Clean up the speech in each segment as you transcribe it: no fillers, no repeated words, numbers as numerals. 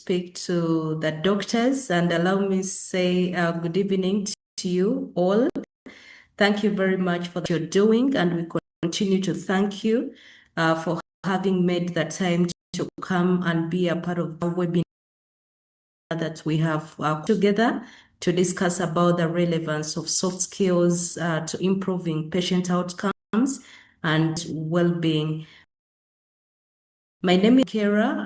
speak to the doctors, and allow me to say good evening to you all. Thank you very much for what you're doing, and we continue to thank you for having made the time to come and be a part of our webinar that we have together to discuss about the relevance of soft skills to improving patient outcomes and well-being. My name is Kara,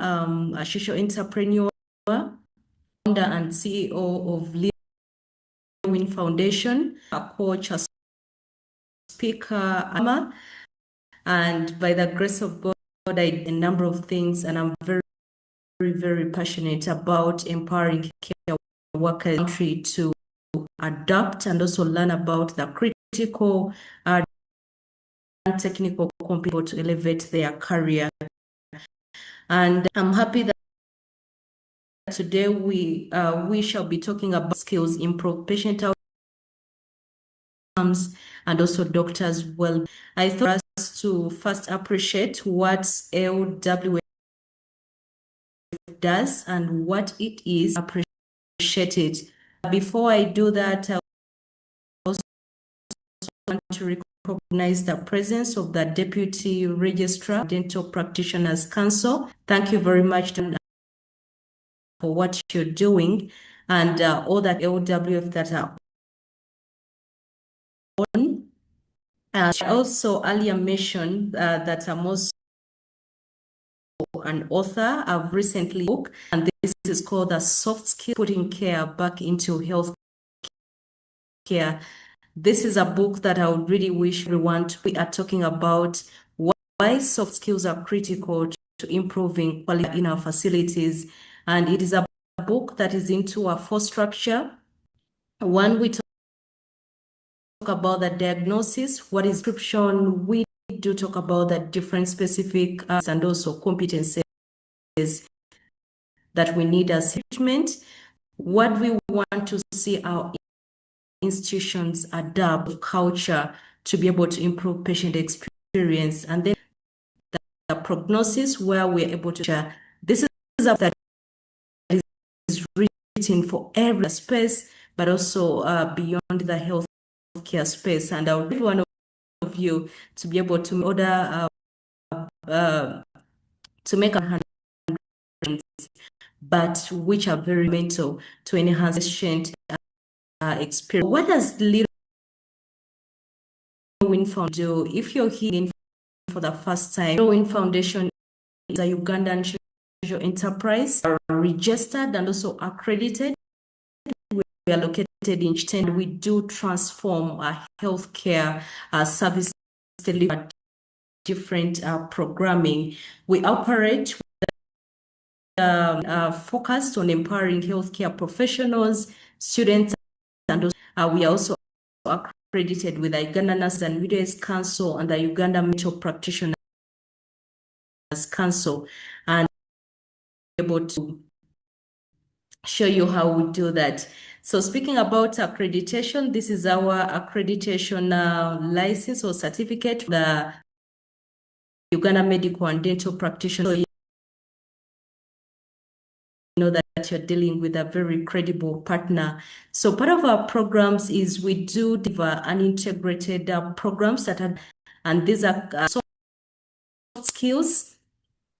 a social entrepreneur, founder and CEO of Winnie Foundation, a coach, a speaker, and by the grace of God, I do a number of things, and I'm very, very, very passionate about empowering care workers in the country to adapt and also learn about the critical and technical competence to elevate their career. And I'm happy that today we shall be talking about skills improve patient outcomes and also doctors well. I thought us to first appreciate what LWF does and what it is. Appreciate it. Before I do that, I also want to recognize the presence of the Deputy Registrar Dental Practitioners Council. Thank you very much for what you're doing and all that LWF that are on. I also earlier mentioned that I'm also an author. I've recently book, and this is called The Soft Skill Putting Care Back into Health Care. This is a book that I would really wish everyone to be talking about why soft skills are critical to improving quality in our facilities. And it is a book that is into a 4 structure. One, we talk about the diagnosis, what is prescription. We do talk about the different specific and also competencies that we need as treatment, what we want to see our institutions adapt culture to be able to improve patient experience, and then the prognosis where we're able to share. This is a that is written for every space, but also beyond the healthcare space. And I would like one of you to be able to order to make a but which are very mental to enhance patient experience. What does Little Win Foundation do? If you're here for the first time, Little Win Foundation is a Ugandan social enterprise, registered and also accredited. We are located in Chitend. We do transform healthcare service delivery, different programming. We operate focused on empowering healthcare professionals, students, and we are also accredited with the Uganda Nurses and Midwives Council and the Uganda Medical Practitioners Council, and able to show you how we do that. So speaking about accreditation, this is our accreditation license or certificate for the Uganda Medical and Dental Practitioners. So you know that you're dealing with a very credible partner. So part of our programs is we do deliver unintegrated programs that are, and these are soft skills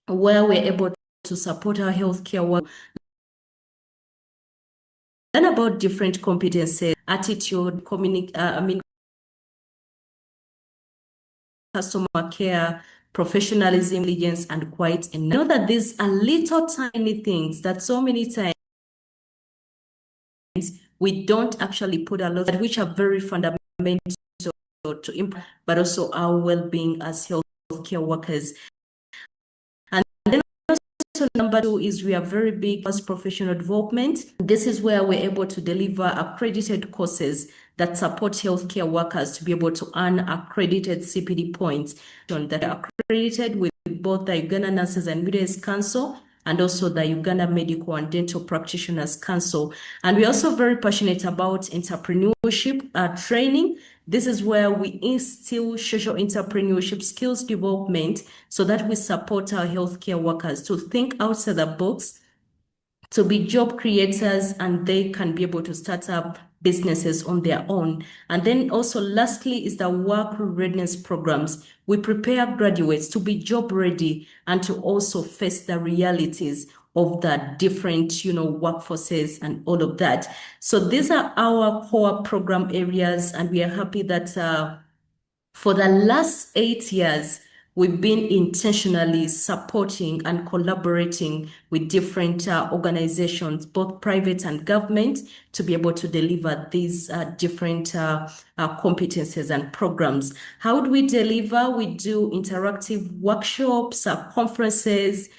where we're able to support our healthcare work. Learn about different competencies, attitude, customer care, professionalism, intelligence, and quiet. And know that these are little tiny things that so many times we don't actually put a lot, which are very fundamental to improve, but also our well-being as healthcare workers. And then also number 2 is we are very big as professional development. This is where we're able to deliver accredited courses that support healthcare workers to be able to earn accredited CPD points that are accredited with both the Uganda Nurses and Midwives Council and also the Uganda Medical and Dental Practitioners Council. And we're also very passionate about entrepreneurship training. This is where we instill social entrepreneurship skills development so that we support our healthcare workers to think outside the box, to be job creators, and they can be able to start up businesses on their own. And then also lastly is the work readiness programs. We prepare graduates to be job ready and to also face the realities of the different, workforces and all of that. So these are our core program areas, and we are happy that for the last 8 years, we've been intentionally supporting and collaborating with different organizations, both private and government, to be able to deliver these different competencies and programs. How do we deliver? We do interactive workshops, conferences.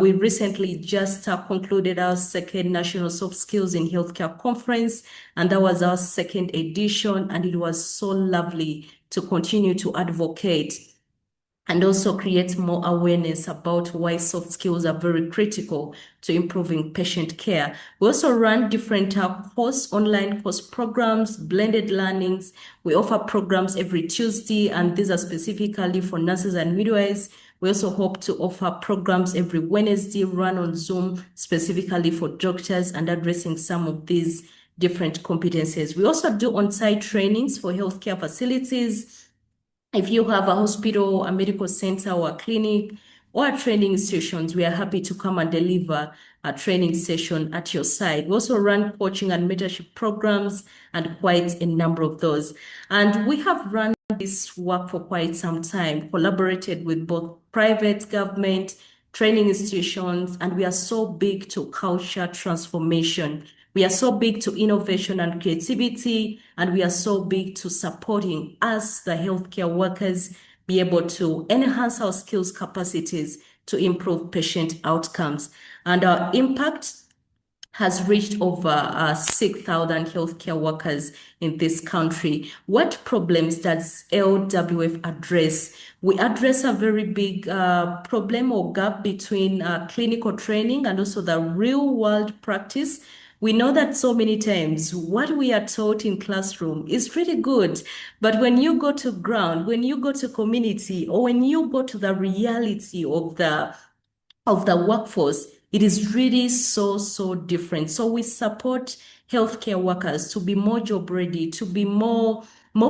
We recently just concluded our second National Soft Skills in Healthcare Conference, and that was our second edition, and it was so lovely to continue to advocate and also create more awareness about why soft skills are very critical to improving patient care. We also run different online course programs, blended learnings. We offer programs every Tuesday, and these are specifically for nurses and midwives. We also hope to offer programs every Wednesday, run on Zoom, specifically for doctors and addressing some of these different competencies. We also do on-site trainings for healthcare facilities. If you have a hospital, a medical center, or a clinic, or a training sessions, we are happy to come and deliver a training session at your site. We also run coaching and mentorship programs, and quite a number of those. And we have run this work for quite some time, collaborated with both private, government, training institutions, and we are so big to culture transformation. We are so big to innovation and creativity, and we are so big to supporting us, the healthcare workers, be able to enhance our skills capacities to improve patient outcomes. And our impact has reached over 6,000 healthcare workers in this country. What problems does LWF address? We address a very big problem or gap between clinical training and also the real world practice. We know that so many times what we are taught in classroom is really good, but when you go to ground, when you go to community, or when you go to the reality of the workforce, it is really so, so different. So we support healthcare workers to be more job ready, to be more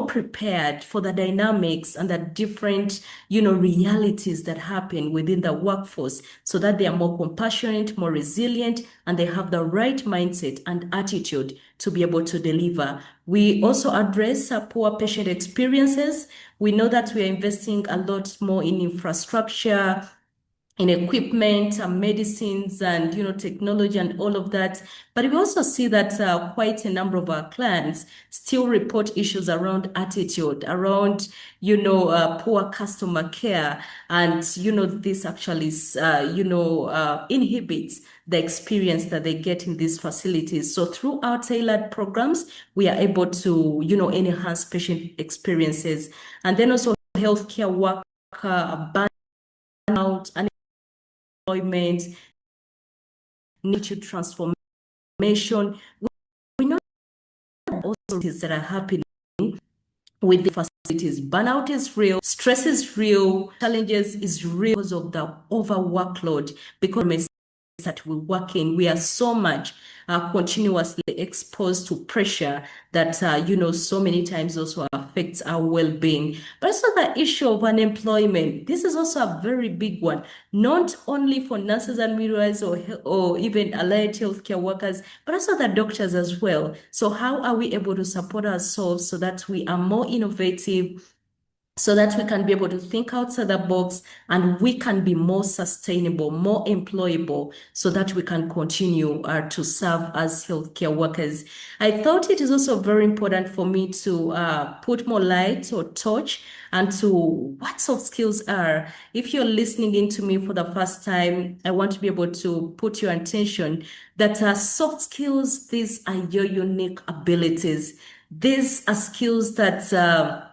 prepared for the dynamics and the different, realities that happen within the workforce, so that they are more compassionate, more resilient, and they have the right mindset and attitude to be able to deliver. We also address poor patient experiences. We know that we are investing a lot more in infrastructure, in equipment and medicines and technology and all of that. But we also see that quite a number of our clients still report issues around attitude, around poor customer care, and this actually inhibits the experience that they get in these facilities. So through our tailored programs, we are able to enhance patient experiences, and then also healthcare worker burnout and employment, nature transformation. We know also things that are happening with the facilities. Burnout is real, stress is real, challenges is real because of the overworkload, because that we work in, we are so much continuously exposed to pressure that so many times also affects our well-being. But also the issue of unemployment, this is also a very big one, not only for nurses and midwives or even allied healthcare workers, but also the doctors as well. So how are we able to support ourselves so that we are more innovative, so that we can be able to think outside the box, and we can be more sustainable, more employable, so that we can continue to serve as healthcare workers. I thought it is also very important for me to put more light or touch onto what soft skills are. If you're listening in to me for the first time, I want to be able to put your attention that soft skills, these are your unique abilities. These are skills that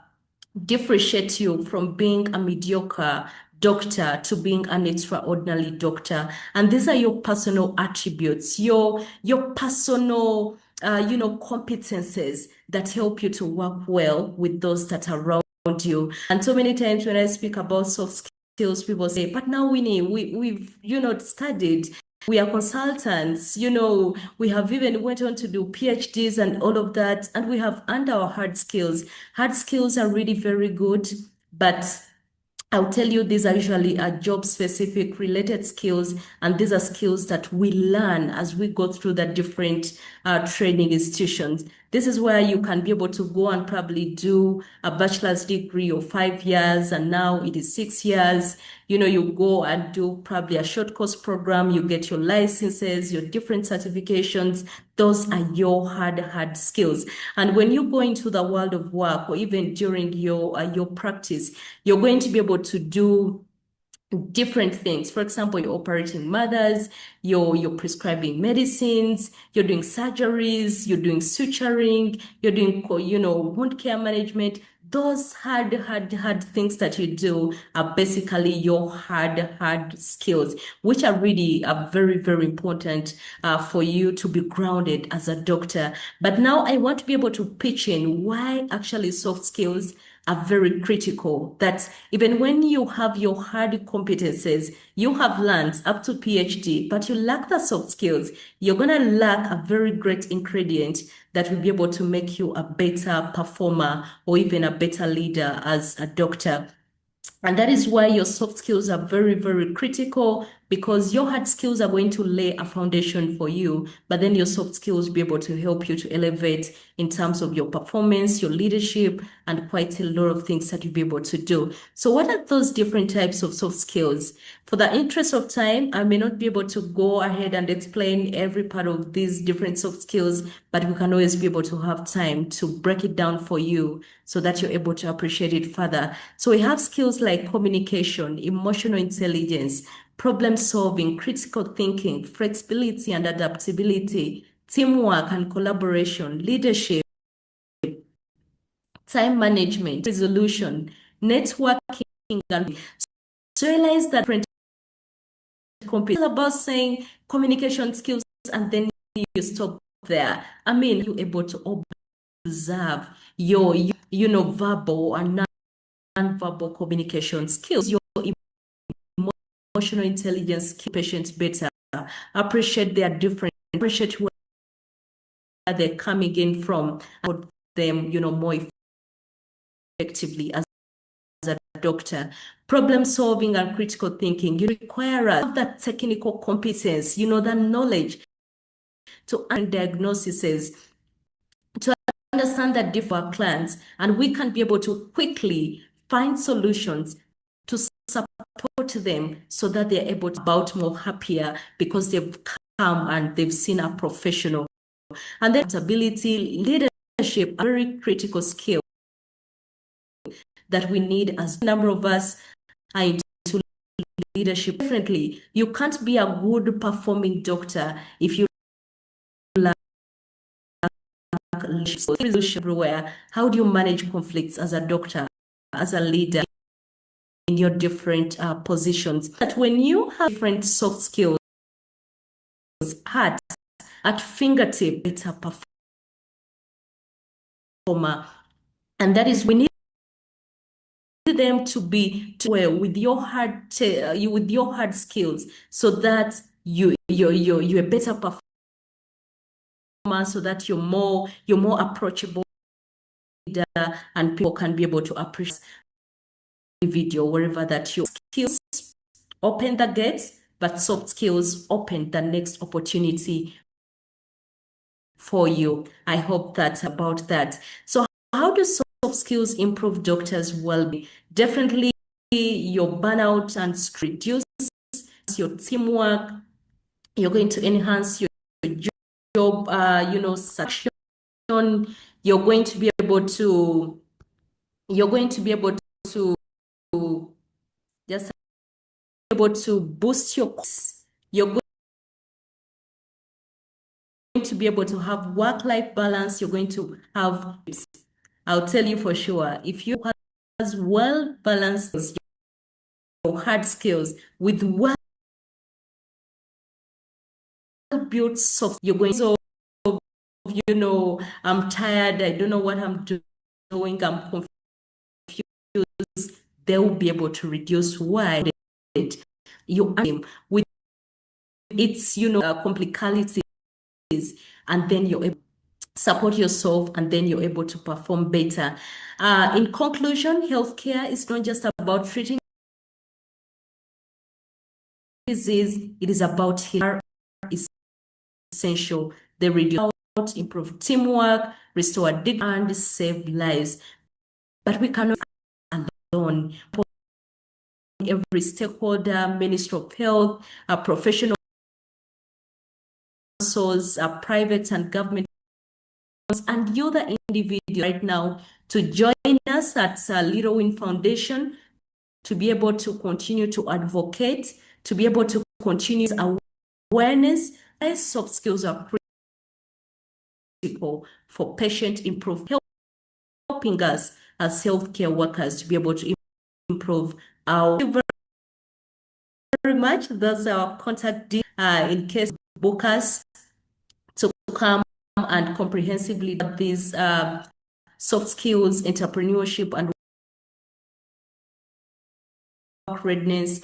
differentiate you from being a mediocre doctor to being an extraordinary doctor. And these are your personal attributes, your personal competences that help you to work well with those that are around you. And so many times when I speak about soft skills, people say, but now Winnie, we've studied We are consultants, we have even went on to do PhDs and all of that, and we have earned our hard skills. Hard skills are really very good, but I'll tell you, these are usually job specific related skills, and these are skills that we learn as we go through the different training institutions. This is where you can be able to go and probably do a bachelor's degree of 5 years, and now it is 6 years. You go and do probably a short course program, you get your licenses, your different certifications. Those are your hard skills. And when you go into the world of work, or even during your practice, you're going to be able to do different things. For example, you're operating mothers, you're prescribing medicines, you're doing surgeries, you're doing suturing, you're doing wound care management. Those hard things that you do are basically your hard skills, which are really very, very important for you to be grounded as a doctor. But now I want to be able to pitch in why actually soft skills are very critical. That even when you have your hard competences, you have learned up to PhD, but you lack the soft skills, you're going to lack a very great ingredient that will be able to make you a better performer or even a better leader as a doctor. And that is why your soft skills are very, very critical, because your hard skills are going to lay a foundation for you, but then your soft skills will be able to help you to elevate in terms of your performance, your leadership, and quite a lot of things that you'll be able to do. So what are those different types of soft skills? For the interest of time, I may not be able to go ahead and explain every part of these different soft skills, but we can always be able to have time to break it down for you so that you're able to appreciate it further. So we have skills like communication, emotional intelligence, problem solving, critical thinking, flexibility and adaptability, teamwork and collaboration, leadership, time management, resolution, networking, and so realize that different companies about saying communication skills and then you stop there. I mean, you're able to observe your verbal and non-verbal communication skills, your emotional intelligence, keep patients better, appreciate their different, appreciate where they're coming in from, and them, more effectively as a doctor. Problem solving and critical thinking, you require that technical competence, the knowledge to diagnoses, to understand that different clients, and we can be able to quickly find solutions to support them so that they're able to about more happier because they've come and they've seen a professional. And then ability, leadership, a very critical skill that we need as a number of us are into leadership differently. You can't be a good performing doctor if you lack leadership everywhere. How do you manage conflicts as a doctor, as a leader in your different positions? That when you have different soft skills, hard at fingertip, it's a performer. And that is, we need them to be well with your hard skills, so that you're a better performer, so that you're more approachable leader, and people can be able to appreciate the video wherever that your skills open the gates, but soft skills open the next opportunity for you. I hope that's about that. So how do soft skills improve doctors' well-being? Definitely your burnout and reduce your teamwork. You're going to enhance your job, succession. You're going to be able to, just able to boost your, you're going to be able to have work-life balance. You're going to have, I'll tell you for sure, if you have well-balanced your hard skills with well-built soft, you're going to, I'm tired, I don't know what I'm doing, I'm confused. They will be able to reduce why you with its, complicalities, and then you're able to support yourself, and then you're able to perform better. In conclusion, healthcare is not just about treating disease, it is about healing. Is essential. They reduce, improve teamwork, restore dignity, and save lives. But we cannot alone. Every stakeholder, Ministry of Health, professionals, private and government, and you, the individual, right now, to join us at Little Win Foundation, to be able to continue to advocate, to be able to continue awareness. Soft skills are critical for patient improvement, helping us as healthcare workers to be able to improve our. Thank you very much. That's our contact in case book us to come and comprehensively these soft skills, entrepreneurship, and work readiness.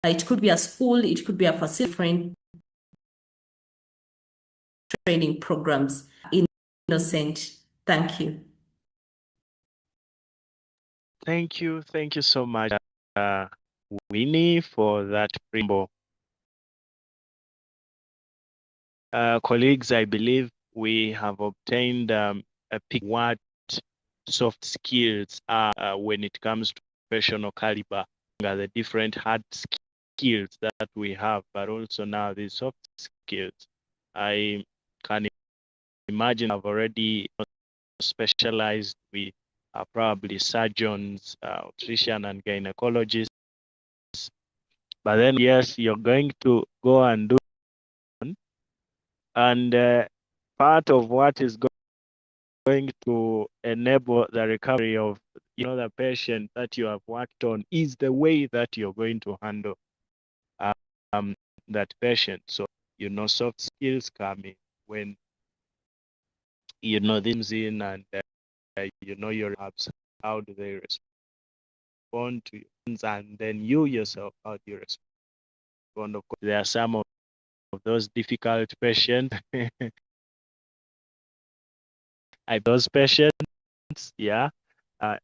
It could be a school, it could be a facility, training programs. Innocent, thank you. Thank you so much, Winnie, for that preamble. Colleagues, I believe we have obtained a pic what soft skills are when it comes to professional caliber, the different hard skills that we have, but also now these soft skills. I can imagine I've already specialized. We are probably surgeons, obstetrician and gynecologists. But then, yes, you're going to go and do, and part of what is going to enable the recovery of the patient that you have worked on is the way that you're going to handle that patient. So soft skills come in when this in, and your apps, how do they respond to you, and then you yourself, how do you respond? Of course, there are some of those difficult patients. Those patients, yeah.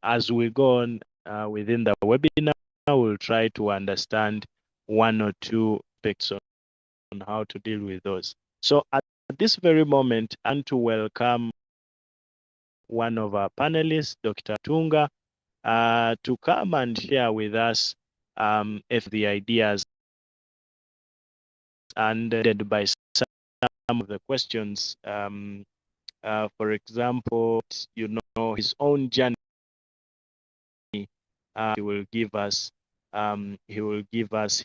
As we go on within the webinar, we'll try to understand one or two aspects on how to deal with those. So at this very moment, I want to welcome one of our panelists, Dr. Tunga, to come and share with us if the ideas and by some of the questions. For example, his own journey. He will give us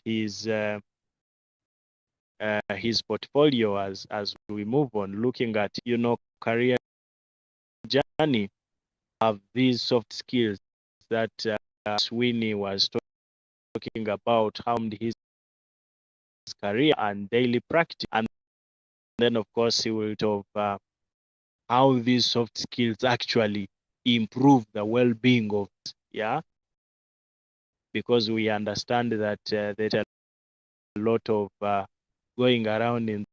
his portfolio as we move on, looking at career journey of these soft skills that Winnie was talking about, how his career and daily practice, and then of course he will talk of how these soft skills actually improve the well-being of because we understand that there's a lot of going around in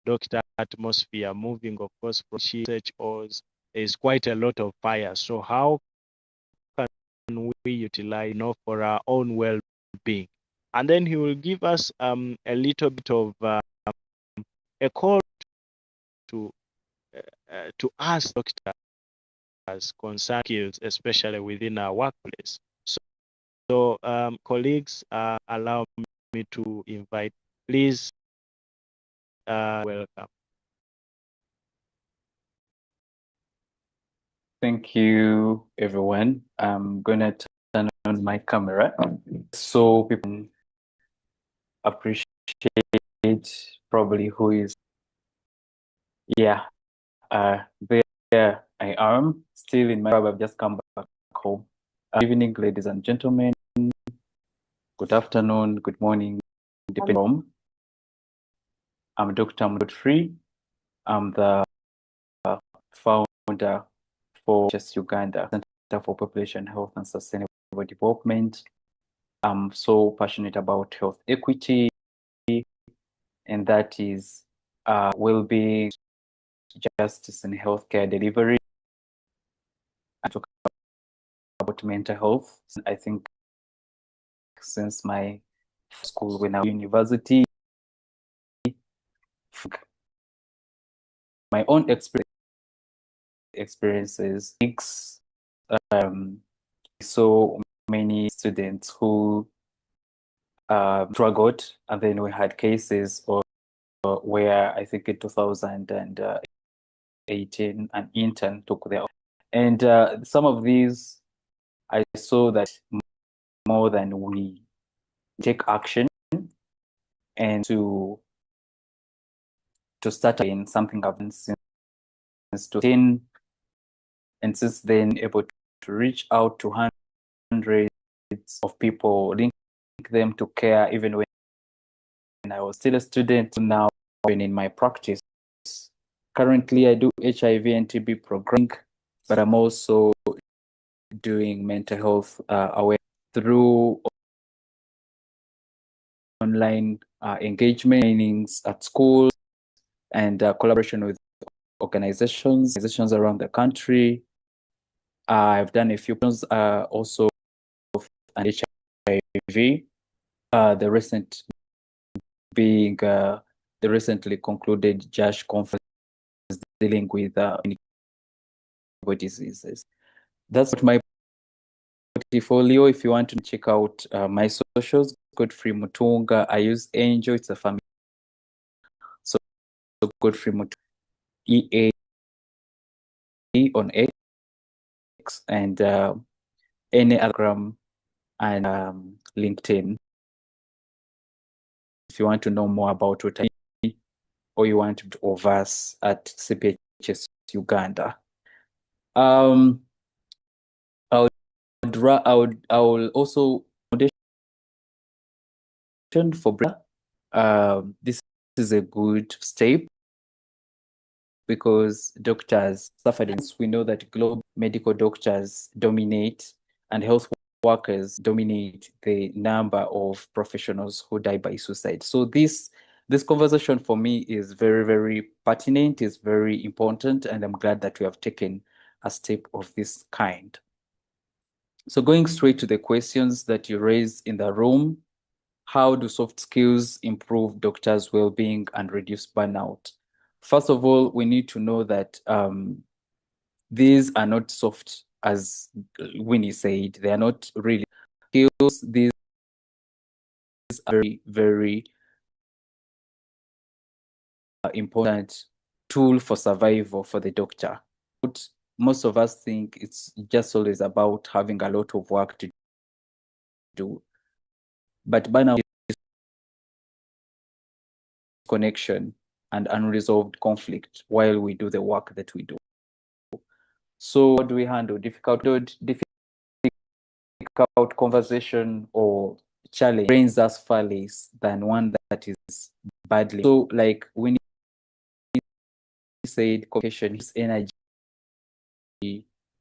doctor atmosphere, moving, of course, from research, or there's quite a lot of fire. So how can we utilize for our own well-being? And then he will give us a little bit of a call to ask doctors concern skills, especially within our workplace. So colleagues, allow me to invite, please, welcome. Thank you, everyone. I'm gonna turn on my camera so people can appreciate probably who is. Yeah, there I am, still in my lab. I've just come back home. Good evening, ladies and gentlemen. Good afternoon, good morning, depending on. I'm Dr. Godfrey. I'm the founder for Uganda Center for Population Health and Sustainable Development. I'm so passionate about health equity, and that is well-being, justice, and healthcare delivery. I talk about mental health. I think since my school, when I was university, my own experiences, so many students who struggled, and then we had cases of where I think in 2018 an intern took their, and some of these I saw that more than we take action and to start in something I've been since 2010, and since then able to reach out to hundreds of people, link them to care even when I was still a student. Now in my practice, currently I do HIV and TB programming, but I'm also doing mental health awareness through online engagement trainings at schools and collaboration with organizations around the country. I've done a few things also on HIV. The recent being the recently concluded JASH conference dealing with diseases. That's what my portfolio. If you want to check out my socials, Godfrey Mutunga. I use Angel. It's a family. So Godfrey Mutunga, EA on X, and any Instagram and LinkedIn. If you want to know more about what I do, or you want to of us at CPHS Uganda. I will also for this is a good step because doctors suffered. We know that global medical doctors dominate and health workers dominate the number of professionals who die by suicide. So this conversation for me is very, very pertinent, is very important, and I'm glad that we have taken a step of this kind. So going straight to the questions that you raised in the room, how do soft skills improve doctors' well-being and reduce burnout? First of all, we need to know that these are not soft, as Winnie said. They are not really skills. These are very, very important tool for survival for the doctor. But most of us think it's just always about having a lot of work to do. But burnout is connection and unresolved conflict while we do the work that we do. So how do we handle difficult conversation or challenge drains us far less than one that is badly? So like when he said communication, his energy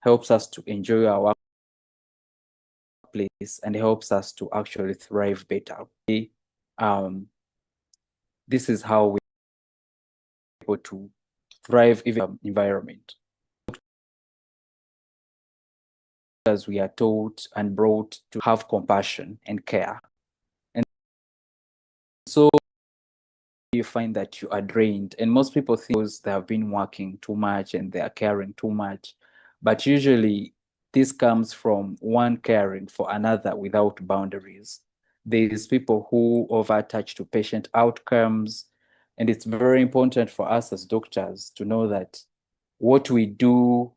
helps us to enjoy our workplace and helps us to actually thrive better. This is how we are able to thrive even environment. As we are taught and brought to have compassion and care. And so you find that you are drained, and most people think they have been working too much and they are caring too much, but usually this comes from one caring for another without boundaries. There's people who over-attach to patient outcomes, and it's very important for us as doctors to know that what we do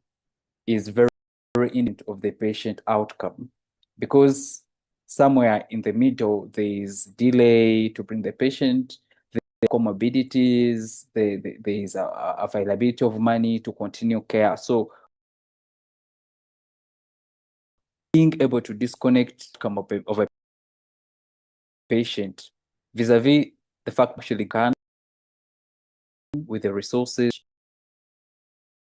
is very, very in of the patient outcome, because somewhere in the middle there is delay to bring the patient, the comorbidities, there is availability of money to continue care. So being able to disconnect of a patient vis-a-vis the fact actually can with the resources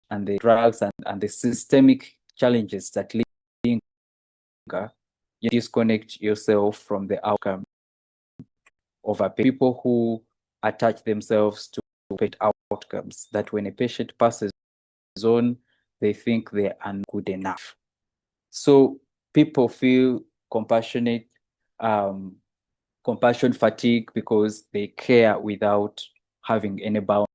and the drugs and the systemic challenges that linger, you disconnect yourself from the outcome of a people who attach themselves to patient outcomes, that when a patient passes on, they think they are not good enough. So people feel compassion fatigue because they care without having any boundaries.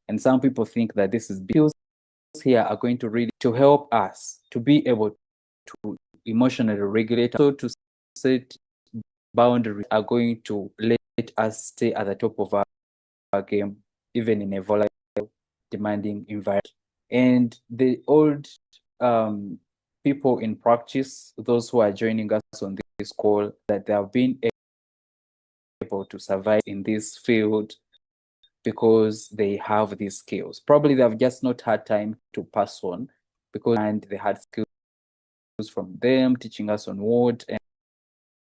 And some people think that this is because here are going to really to help us to be able to emotionally regulate, so to set boundaries are going to let us stay at the top of our game, even in a volatile, demanding environment. And the old people in practice, those who are joining us on this call, that they have been able to survive in this field because they have these skills. Probably they've just not had time to pass on because and they had skills from them teaching us on what, and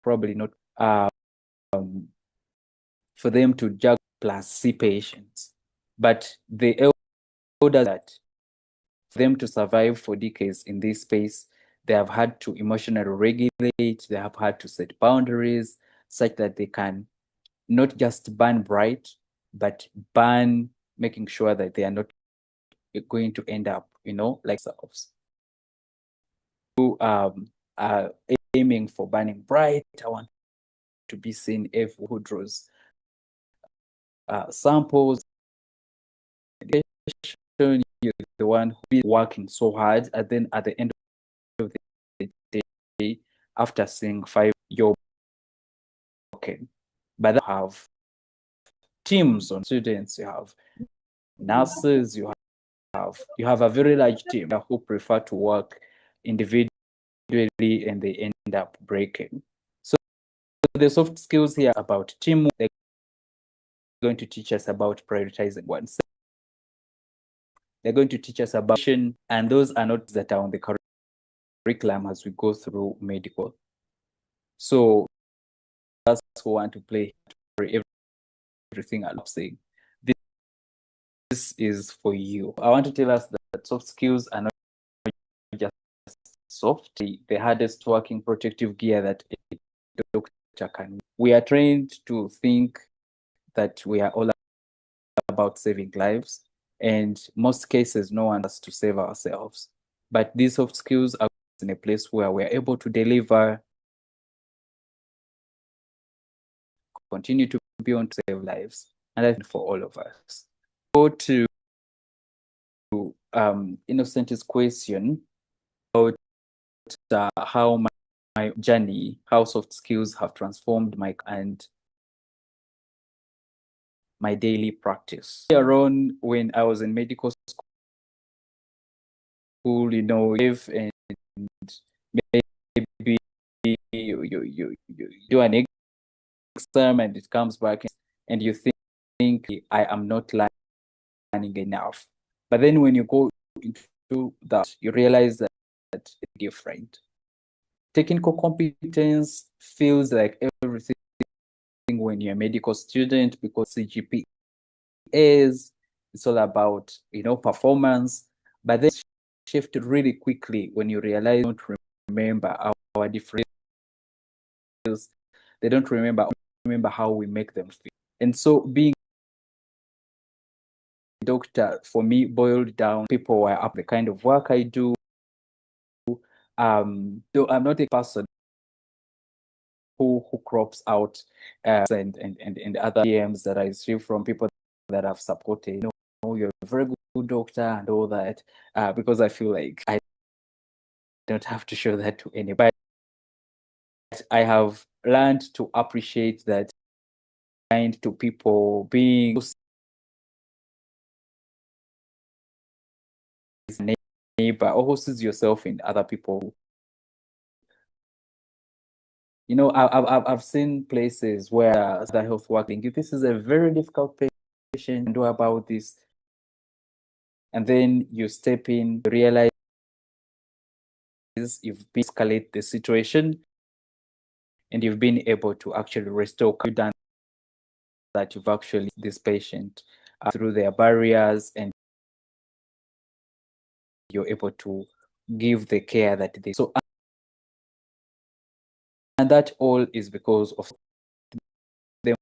probably not for them to juggle plus see patients. But the elders that for them to survive for decades in this space, they have had to emotionally regulate, they have had to set boundaries such that they can not just burn bright, but burn, making sure that they are not going to end up, like themselves. Who are aiming for burning bright. I want to be seen who draws samples. You're the one who is working so hard, and then at the end of the day, after seeing 5, you're okay. But you have teams on students, you have nurses, you have a very large team who prefer to work individually, and they end up breaking. So the soft skills here about teamwork, they're going to teach us about prioritizing oneself. They're going to teach us about, and those are not that are on the curriculum as we go through medical. So that's who want to play for everything I'm saying. This is for you. I want to tell us that soft skills are not just soft. The hardest working protective gear that a doctor can. We are trained to think that we are all about saving lives, and most cases no one has to save ourselves. But these soft skills are in a place where we're able to deliver, continue to be on to save lives, and that's for all of us. Go to Innocent's question about how my journey, how soft skills have transformed my and my daily practice. Earlier on, when I was in medical school, and maybe you do an exam and it comes back and you think I am not learning enough. But then when you go into that, you realize that it's different. Technical competence feels like everything when you're a medical student, because CGP is, it's all about, performance. But then shift really quickly when you realize don't remember our differences. They don't remember how we make them feel. And so being a doctor for me boiled down, people were up the kind of work I do. Though I'm not a person who crops out and other DMs that I receive from people that have supported, you're a very good doctor and all that, because I feel like I don't have to show that to anybody. I have learned to appreciate that, kind to people, being neighbor, or who sees yourself in other people. I've seen places where the health working, this is a very difficult patient, do about this, and then you step in, you realize you've escalated the situation, and you've been able to actually restore. You've done that. You've actually this patient through their barriers, and you're able to give the care that they so. And that all is because of them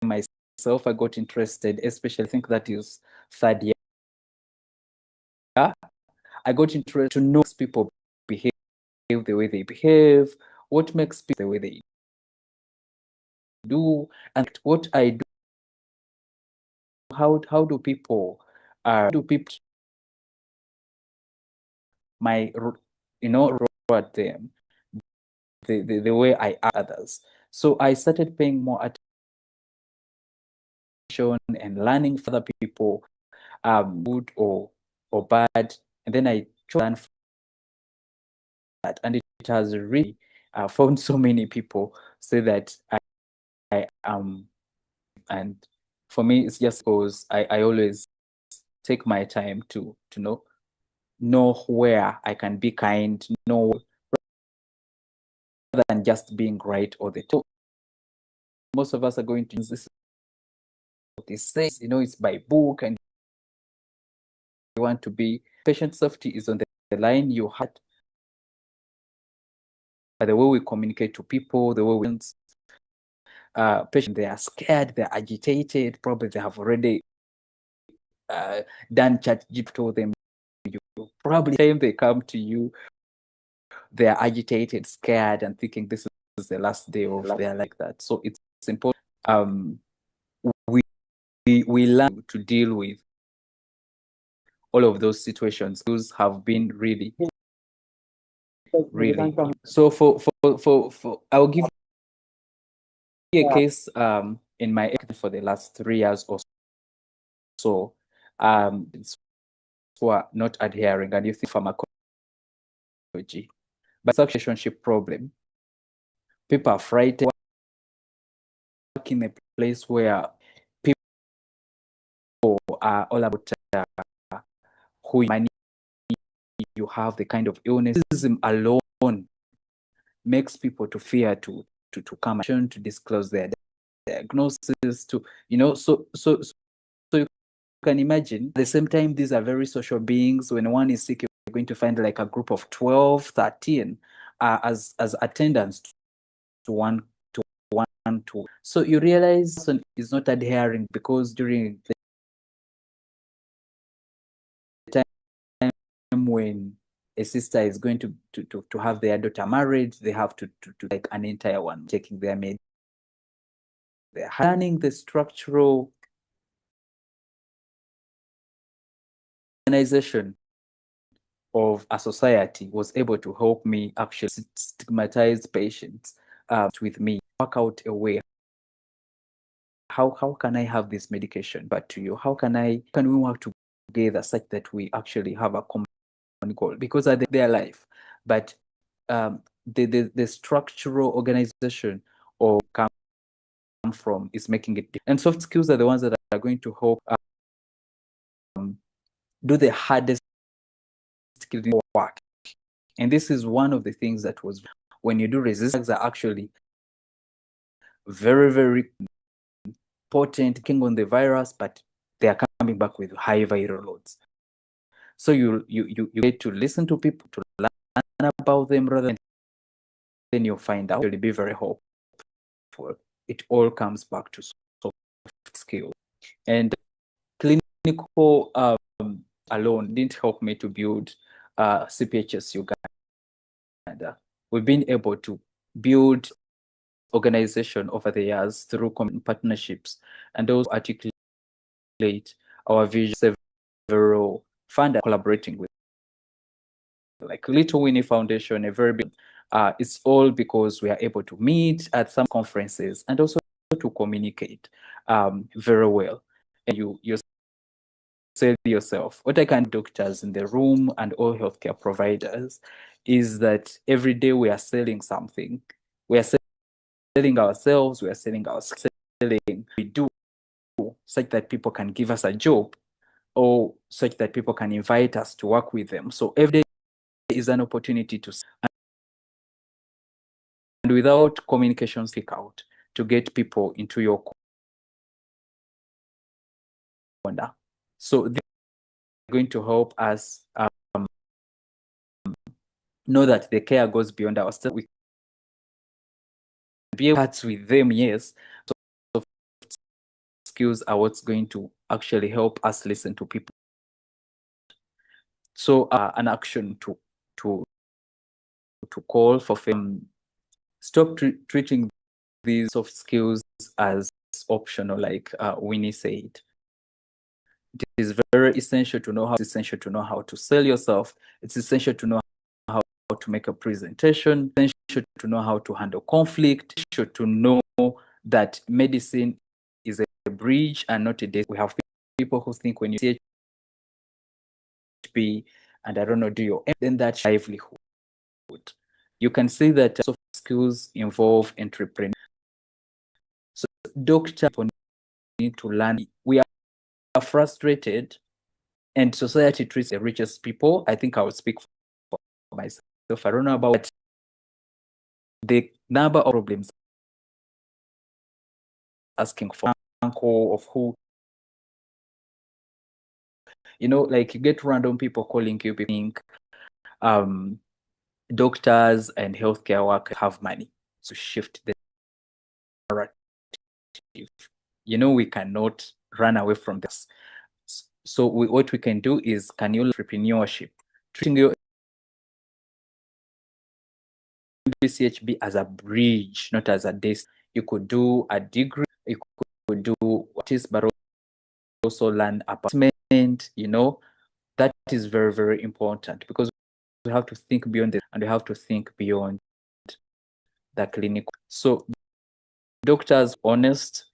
myself. I got interested, especially I think that is third year. I got interested to know people behave the way they behave, what makes people the way they do, and what I do. How do people my at them the way I act others. So I started paying more attention and learning for other people, good or bad, and then I learned from that, and it has really found so many people say that I am, and for me it's just because I always take my time to know where I can be kind, know rather than just being right all the time. Most of us are going to use this. This says, it's by book, and you want to be patient safety is on the line. You had by the way we communicate to people, the way we patient, they are scared, they're agitated, probably they have already done chat GPT, told them you probably time they come to you, they are agitated, scared, and thinking this is the last day of their like that. So it's important. We learn to deal with all of those situations. Those have been really so for I'll give you a case in my for the last 3 years or so who are not adhering, and you think pharmacology, but it's a relationship problem. People are frightened, work in a place where people are all about who money you have, the kind of illness. Racism alone makes people to fear to come to disclose their diagnosis, to so you can imagine at the same time these are very social beings. When one is sick, you're going to find like a group of 12, 13 as attendants to one to so you realize person is not adhering because during the time when a sister is going to have their daughter married, they have to like an entire one taking their maid. They're learning the structural organization of a society was able to help me actually stigmatize patients with me, work out a way. How can I have this medication? But to you, how can we work together such that we actually have a common goal? Because at their life, but the structural organization or come from is making it. And soft skills are the ones that are going to help do the hardest work. And this is one of the things that was when you do resistance are actually very, very potent king on the virus, but they are coming back with high viral loads. So you get to listen to people, to learn about them, rather than then you'll find out. It'll be very hopeful. It all comes back to soft skills. And clinical alone didn't help me to build CPHS Uganda. We've been able to build organization over the years through partnerships and also articulate our vision. Several funders collaborating with, like Little Winnie Foundation, a very big. It's all because we are able to meet at some conferences and also to communicate very well. And you say yourself, what I can doctors in the room and all healthcare providers is that every day we are selling something. We are selling ourselves, we are selling our selling. We do such that people can give us a job or such that people can invite us to work with them. So every day is an opportunity to, and without communication, speak out to get people into your corner. So they're going to help us know that the care goes beyond ourselves. We be able to start with them, yes. So skills are what's going to actually help us listen to people. So an action to call for stop treating these soft skills as optional, like Winnie said. It is very essential to know how. It's essential to know how to sell yourself. It's essential to know how to make a presentation. It's essential to know how to handle conflict. It's essential to know that medicine is a bridge and not a destiny. We have people who think when you see HP and I don't know, do your then that's livelihood. You can see that soft skills involve entrepreneurship. So doctors need to learn. We are frustrated, and society treats the richest people. I think I will speak for myself. I don't know about the number of problems asking for uncle of who, like you get random people calling you, think doctors and healthcare workers have money to shift the narrative. We cannot run away from this. So what we can do is, can you entrepreneurship, treating your BCHB as a bridge, not as a desk. You could do a degree, you could do what is, but also learn apartment. That is very, very important, because we have to think beyond this, and we have to think beyond the clinical. So doctors honest,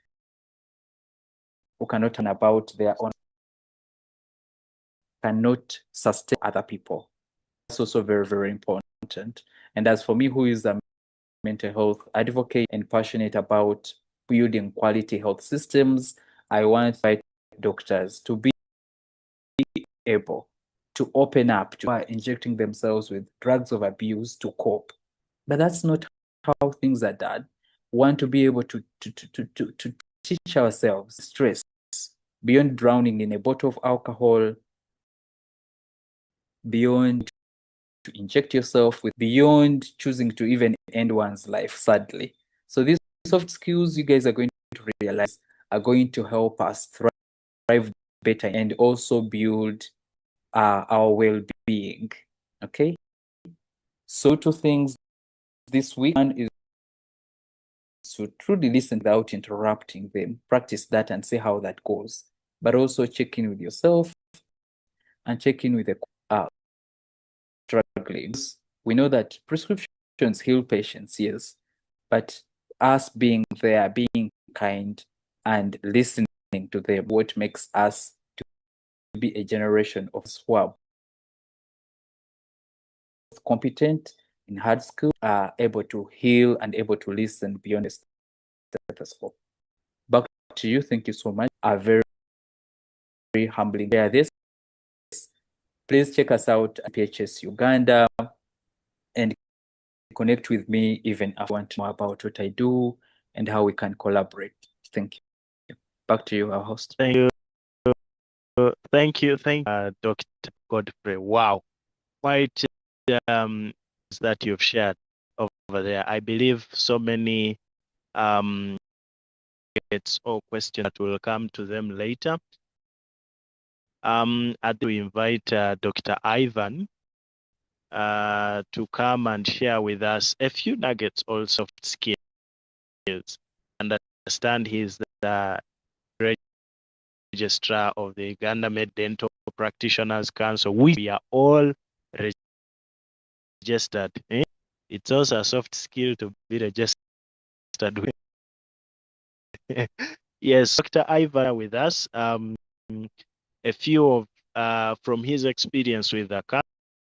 who cannot turn about their own, cannot sustain other people. That's also very, very important. And as for me, who is a mental health advocate and passionate about building quality health systems, I want doctors to be able to open up to injecting themselves with drugs of abuse to cope. But that's not how things are done. We want to be able to teach ourselves stress beyond drowning in a bottle of alcohol, beyond to inject yourself with, beyond choosing to even end one's life, sadly. So these soft skills you guys are going to realize are going to help us thrive better and also build our well-being. Okay, so two things this week. One is to truly listen without interrupting them. Practice that and see how that goes, but also check in with yourself and check in with the struggling. We know that prescriptions heal patients, yes, but us being there, being kind and listening to them, what makes us to be a generation of who are competent in hard skills, are able to heal and able to listen beyond the stethoscope. Back to you. Thank you so much. A very, very humbling share this. Please check us out at PHS Uganda and connect with me even if you want to know about what I do and how we can collaborate. Thank you. Back to you, our host. Thank you. Thank you, Dr. Godfrey. Wow, quite that you've shared over there. I believe so many it's all questions that will come to them later. I'd to invite Dr. Ivan to come and share with us a few nuggets also of skills. Understand he's the registrar of the Uganda Med Dental Practitioners Council. We are all registered. It's also a soft skill to be registered. Yes, Dr. Ivan with us. A few of from his experience with the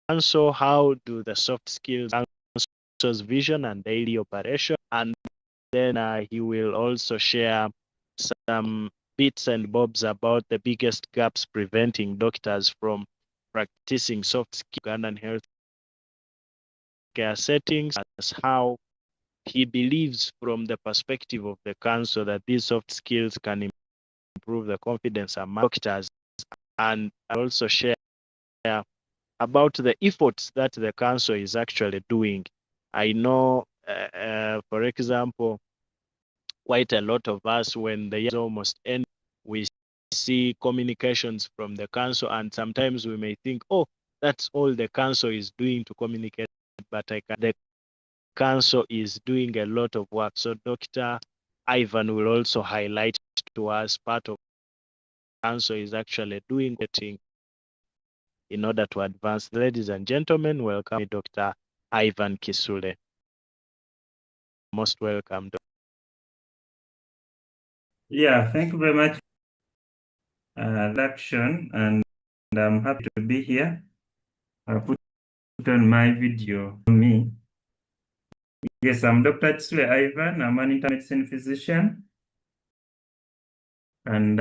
council, how do the soft skills council's vision and daily operation, and then he will also share some bits and bobs about the biggest gaps preventing doctors from practicing soft skills in Ugandan healthcare settings, as how he believes from the perspective of the council that these soft skills can improve the confidence among doctors, and also share about the efforts that the council is actually doing. I know, for example, quite a lot of us, when the year is almost end, we see communications from the council, and sometimes we may think, oh, that's all the council is doing to communicate, but the council is doing a lot of work. So Dr. Ivan will also highlight to us part of the council is actually doing the thing in order to advance. Ladies and gentlemen, welcome Dr. Ivan Kisule. Most welcome. Yeah, thank you very much. Introduction, and I'm happy to be here. I'll put on my video for me. Yes, I'm Dr. Kisule Ivan. I'm an internal medicine physician and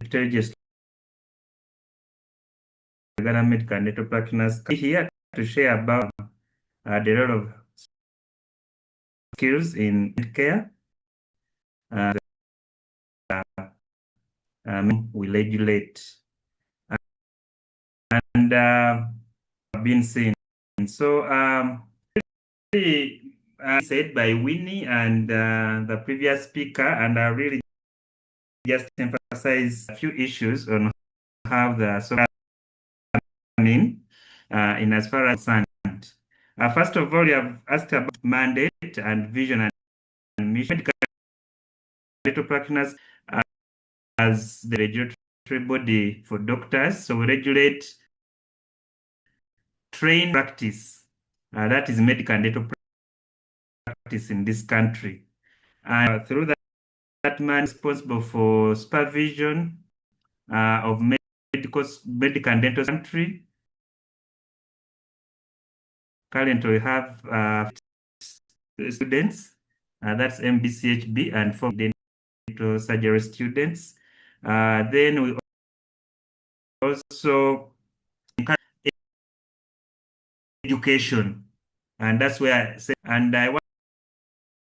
strategist medical dental practitioners here to share about the role of skills in care. We regulate and been seen. So said by Winnie and the previous speaker, and I really just emphasize a few issues on how the software in as far as concerned. First of all, you have asked about mandate and vision and mission. Medical practitioners as the regulatory body for doctors, so we regulate train practice, that is medical and dental practice in this country. And through that man is responsible for supervision of medical and dental country. Currently, we have students, that's MBCHB, and for dental surgery students. Then we also encourage education, and that's where I say, and I want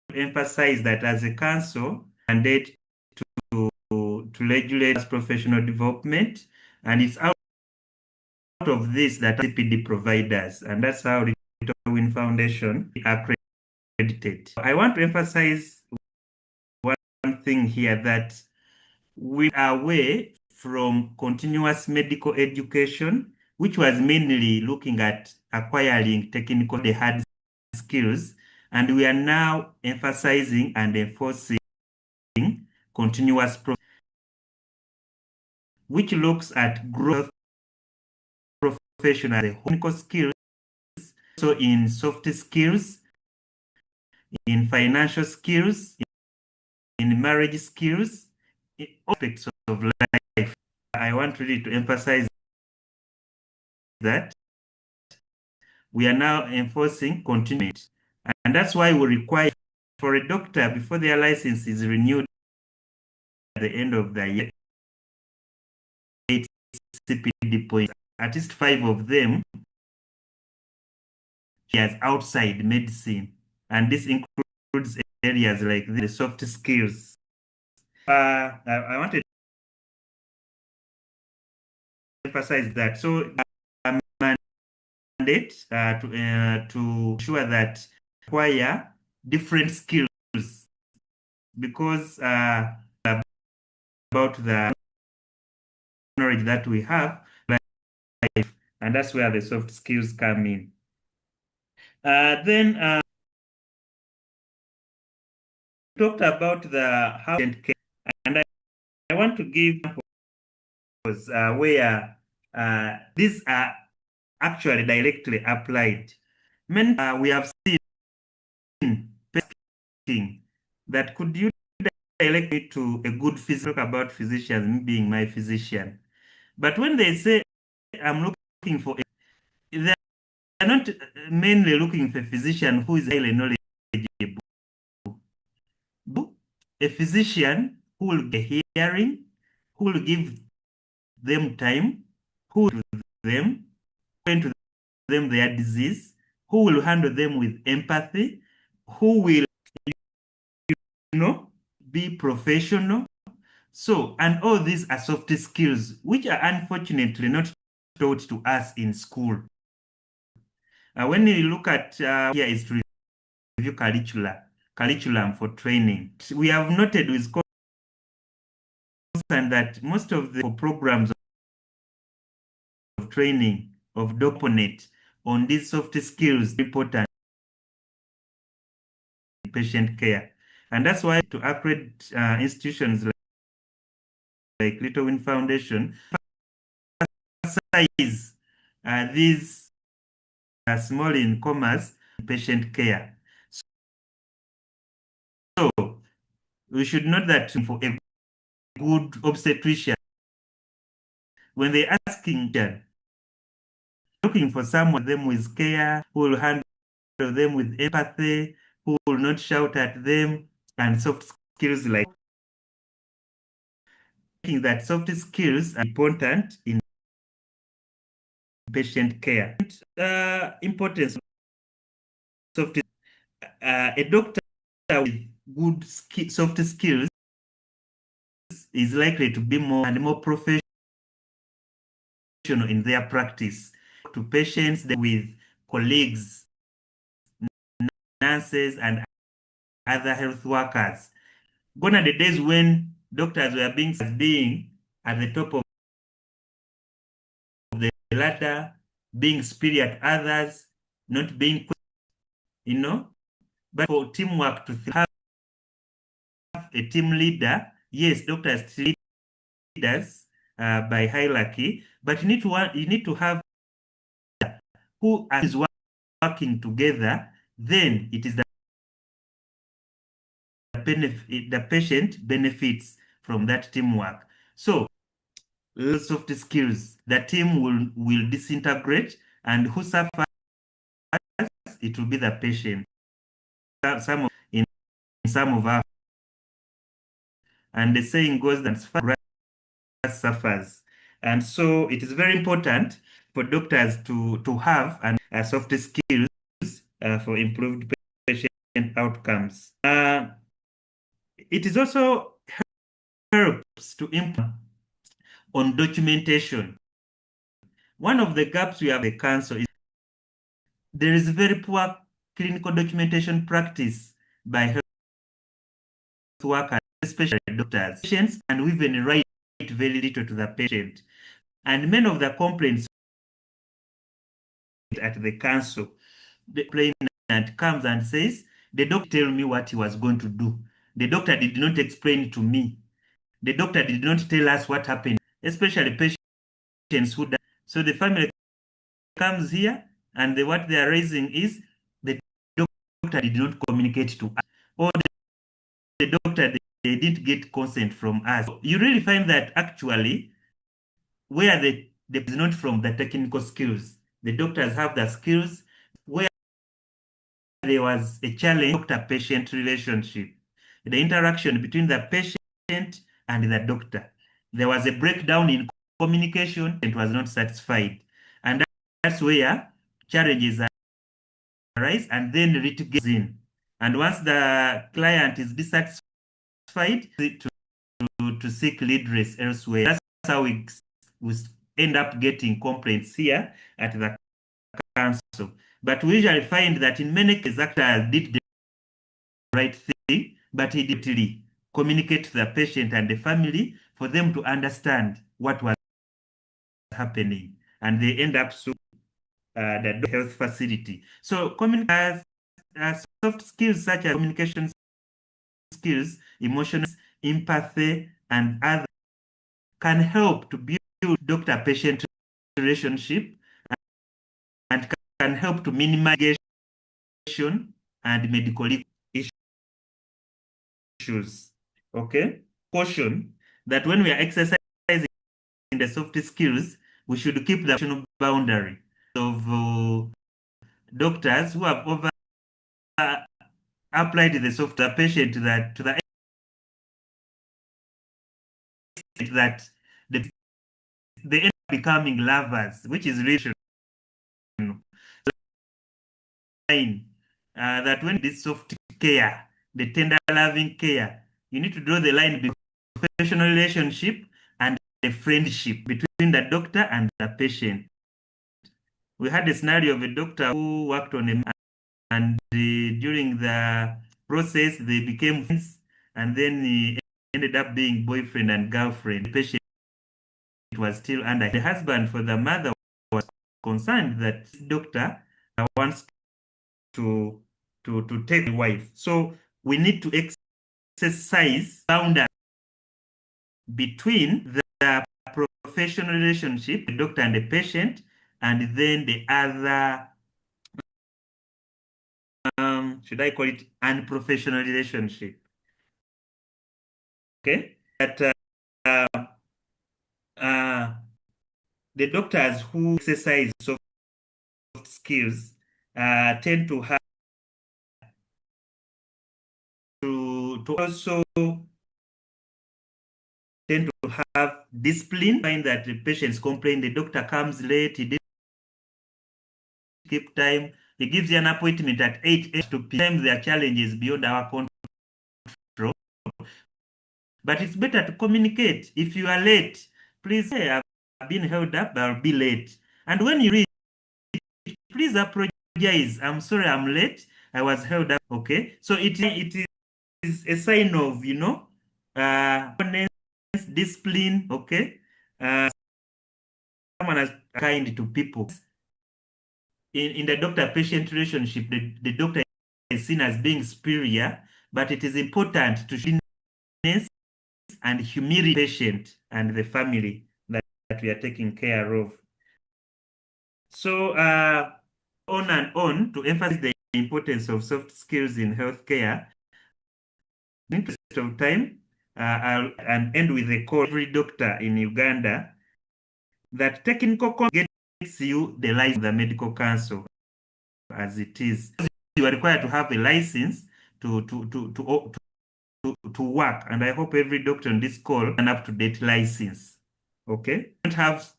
to emphasize that as a council, mandate to regulate professional development, and it's out of this that CPD providers, and that's how the Win Foundation are accredited. I want to emphasize one thing here, that we are away from continuous medical education, which was mainly looking at acquiring technical hard skills, and we are now emphasizing and enforcing continuous which looks at growth professional clinical skills, so in soft skills, in financial skills, in marriage skills, in aspects of life. I want really to emphasize that we are now enforcing continuity, and that's why we require for a doctor, before their license is renewed at the end of the year, 8 CPD points, at least 5 of them as outside medicine, and this includes areas like the soft skills. I want to emphasize that. So mandate to ensure that acquire different skills, because about the knowledge that we have, and that's where the soft skills come in. Then talked about the how and care, and I want to give where these are actually directly applied. We have seen that could you direct me to a good physician, talk about physicians, me being my physician. But when they say I'm looking for they are not mainly looking for a physician who is highly knowledgeable. A physician who will be hearing, who will give them time, who will them, explain to them their disease, who will handle them with empathy, who will, be professional. So, and all these are soft skills, which are unfortunately not taught to us in school. When you look at here is to review curriculum for training. We have noted with concern that most of the programs of training of DOPONET on these soft skills important patient care. And that's why to accredit institutions like Little Win Foundation emphasize these small incomers patient care. So we should note that for a good obstetrician, when they're asking, looking for someone them with care, who will handle them with empathy, who will not shout at them, and soft skills like that soft skills are important in patient care. Importance of soft a doctor with good soft skills is likely to be more and more professional in their practice to patients with colleagues, nurses, and other health workers. Gone are the days when doctors were being at the top of the ladder, being superior at others, not being, but for teamwork to have a team leader, yes, doctors leaders by hierarchy, but you need to have who is working together. Then it is the patient benefits from that teamwork. So soft skills, the team will disintegrate, and who suffers? It will be the patient. In some of our, and the saying goes that grass suffers, and so it is very important for doctors to have soft skills for improved patient outcomes. It is also helps to improve on documentation. One of the gaps we have in the council is there is very poor clinical documentation practice by health workers, especially doctors, patients, and we even write very little to the patient. And many of the complaints at the council, the complainant comes and says, the doctor told me what he was going to do. The doctor did not explain to me. The doctor did not tell us what happened, especially patients who die. So the family comes here, and what they are raising is the doctor did not communicate to us, or the doctor they didn't get consent from us. You really find that actually where the is not from the technical skills. The doctors have the skills. Where there was a challenge, doctor-patient relationship, the interaction between the patient and the doctor. There was a breakdown in communication. It was not satisfied, and that's where challenges arise, and then litigation in. And once the client is dissatisfied, to seek redress elsewhere. That's how we end up getting complaints here at the council. But we usually find that in many cases, actors did the right thing, but he didn't communicate to the patient and the family for them to understand what was happening, and they end up suing the health facility. So soft skills such as communication skills, emotional empathy, and other can help to build doctor-patient relationship and can help to minimize and medical issues. Okay? Caution that when we are exercising the soft skills, we should keep the boundary of doctors who have over applied the software patient that to the extent that they end up becoming lovers, which is really that when this soft care, the tender loving care, you need to draw the line between professional relationship and the friendship between the doctor and the patient. we had a scenario of a doctor who worked on a man, and during the process they became friends, and then he ended up being boyfriend and girlfriend. The patient was still under. The husband for the mother was concerned that this doctor wants to take the wife. So we need to exercise boundaries between the professional relationship, the doctor and the patient, and then the other, should I call it unprofessional relationship? Okay, that the doctors who exercise soft skills tend to have to also tend to have discipline. Find that the patients complain, the doctor comes late, he didn't keep time, he gives you an appointment at 8 to PM. Their challenges beyond our control. But it's better to communicate. If you are late, please say, I've been held up, I'll be late. And when you reach, please apologize. I'm sorry I'm late. I was held up. Okay. So it is a sign of, honest discipline. Okay. Someone is kind to people. In the doctor-patient relationship, the doctor is seen as being superior, but it is important to show and humility patient and the family that we are taking care of. So on and on to emphasize the importance of soft skills in healthcare. In the interest of time, I'll end with a call to every doctor in Uganda that technical gets you the license of the medical council as it is. You are required to have a license to work, and I hope every doctor on this call an up-to-date license. Okay, don't have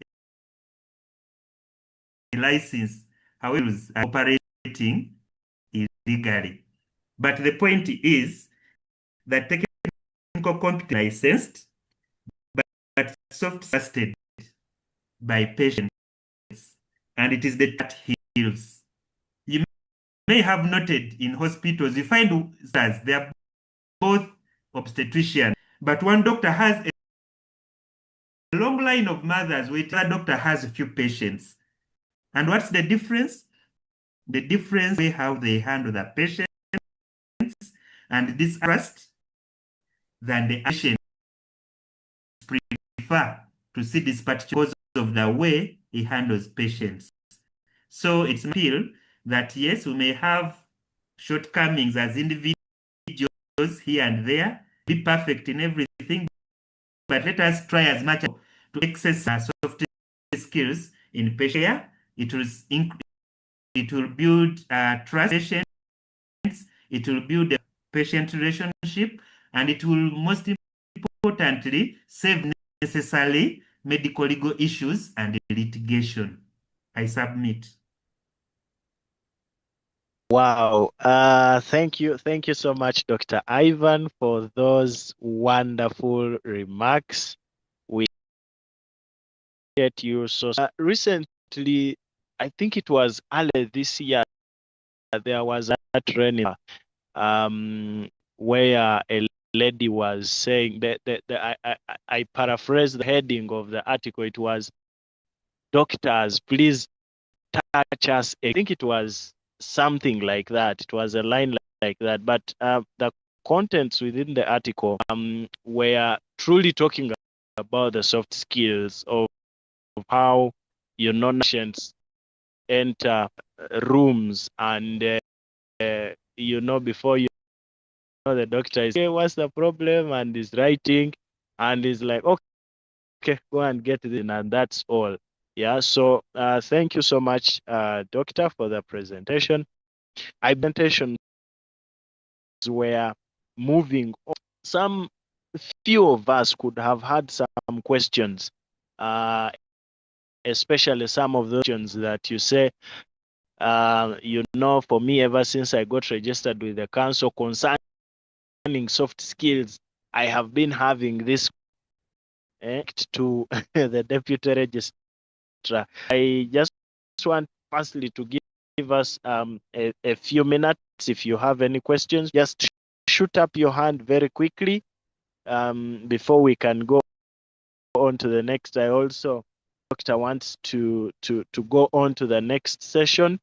a license, however, operating illegally. But the point is that technical competence licensed, but soft trusted by patients, and it is the that heals. You may have noted in hospitals, you find that they are both obstetricians, but one doctor has a long line of mothers where the other doctor has a few patients. And what's the difference? The difference is how they handle the patients, and this trust than the patient prefer to see this particular because of the way he handles patients. So it's feel that yes, we may have shortcomings as individuals here and there, be perfect in everything, but let us try as much to exercise soft skills in patient care. It will build trust patients, it will build a patient relationship, and it will most importantly save necessarily medical legal issues and litigation. I submit. Wow. Thank you so much, Dr. Ivan, for those wonderful remarks. We get you. So recently, I think it was early this year, there was a training where a lady was saying that I paraphrase the heading of the article. It was, "Doctors, please touch us." I think it was something like that. It was a line like that. But the contents within the article were truly talking about the soft skills of how patients enter rooms, and before you know, the doctor is, "Okay, what's the problem?" and is writing, and is like, "Okay, go and get this," and that's all. Yeah. So thank you so much, doctor, for the presentation. Presentations were moving on. Some few of us could have had some questions, especially some of those questions that you say, for me, ever since I got registered with the council concerning soft skills, I have been having this to the deputy registrar. I just want firstly to give us a few minutes. If you have any questions, just shoot up your hand very quickly before we can go on to the next. I also, doctor wants to go on to the next session,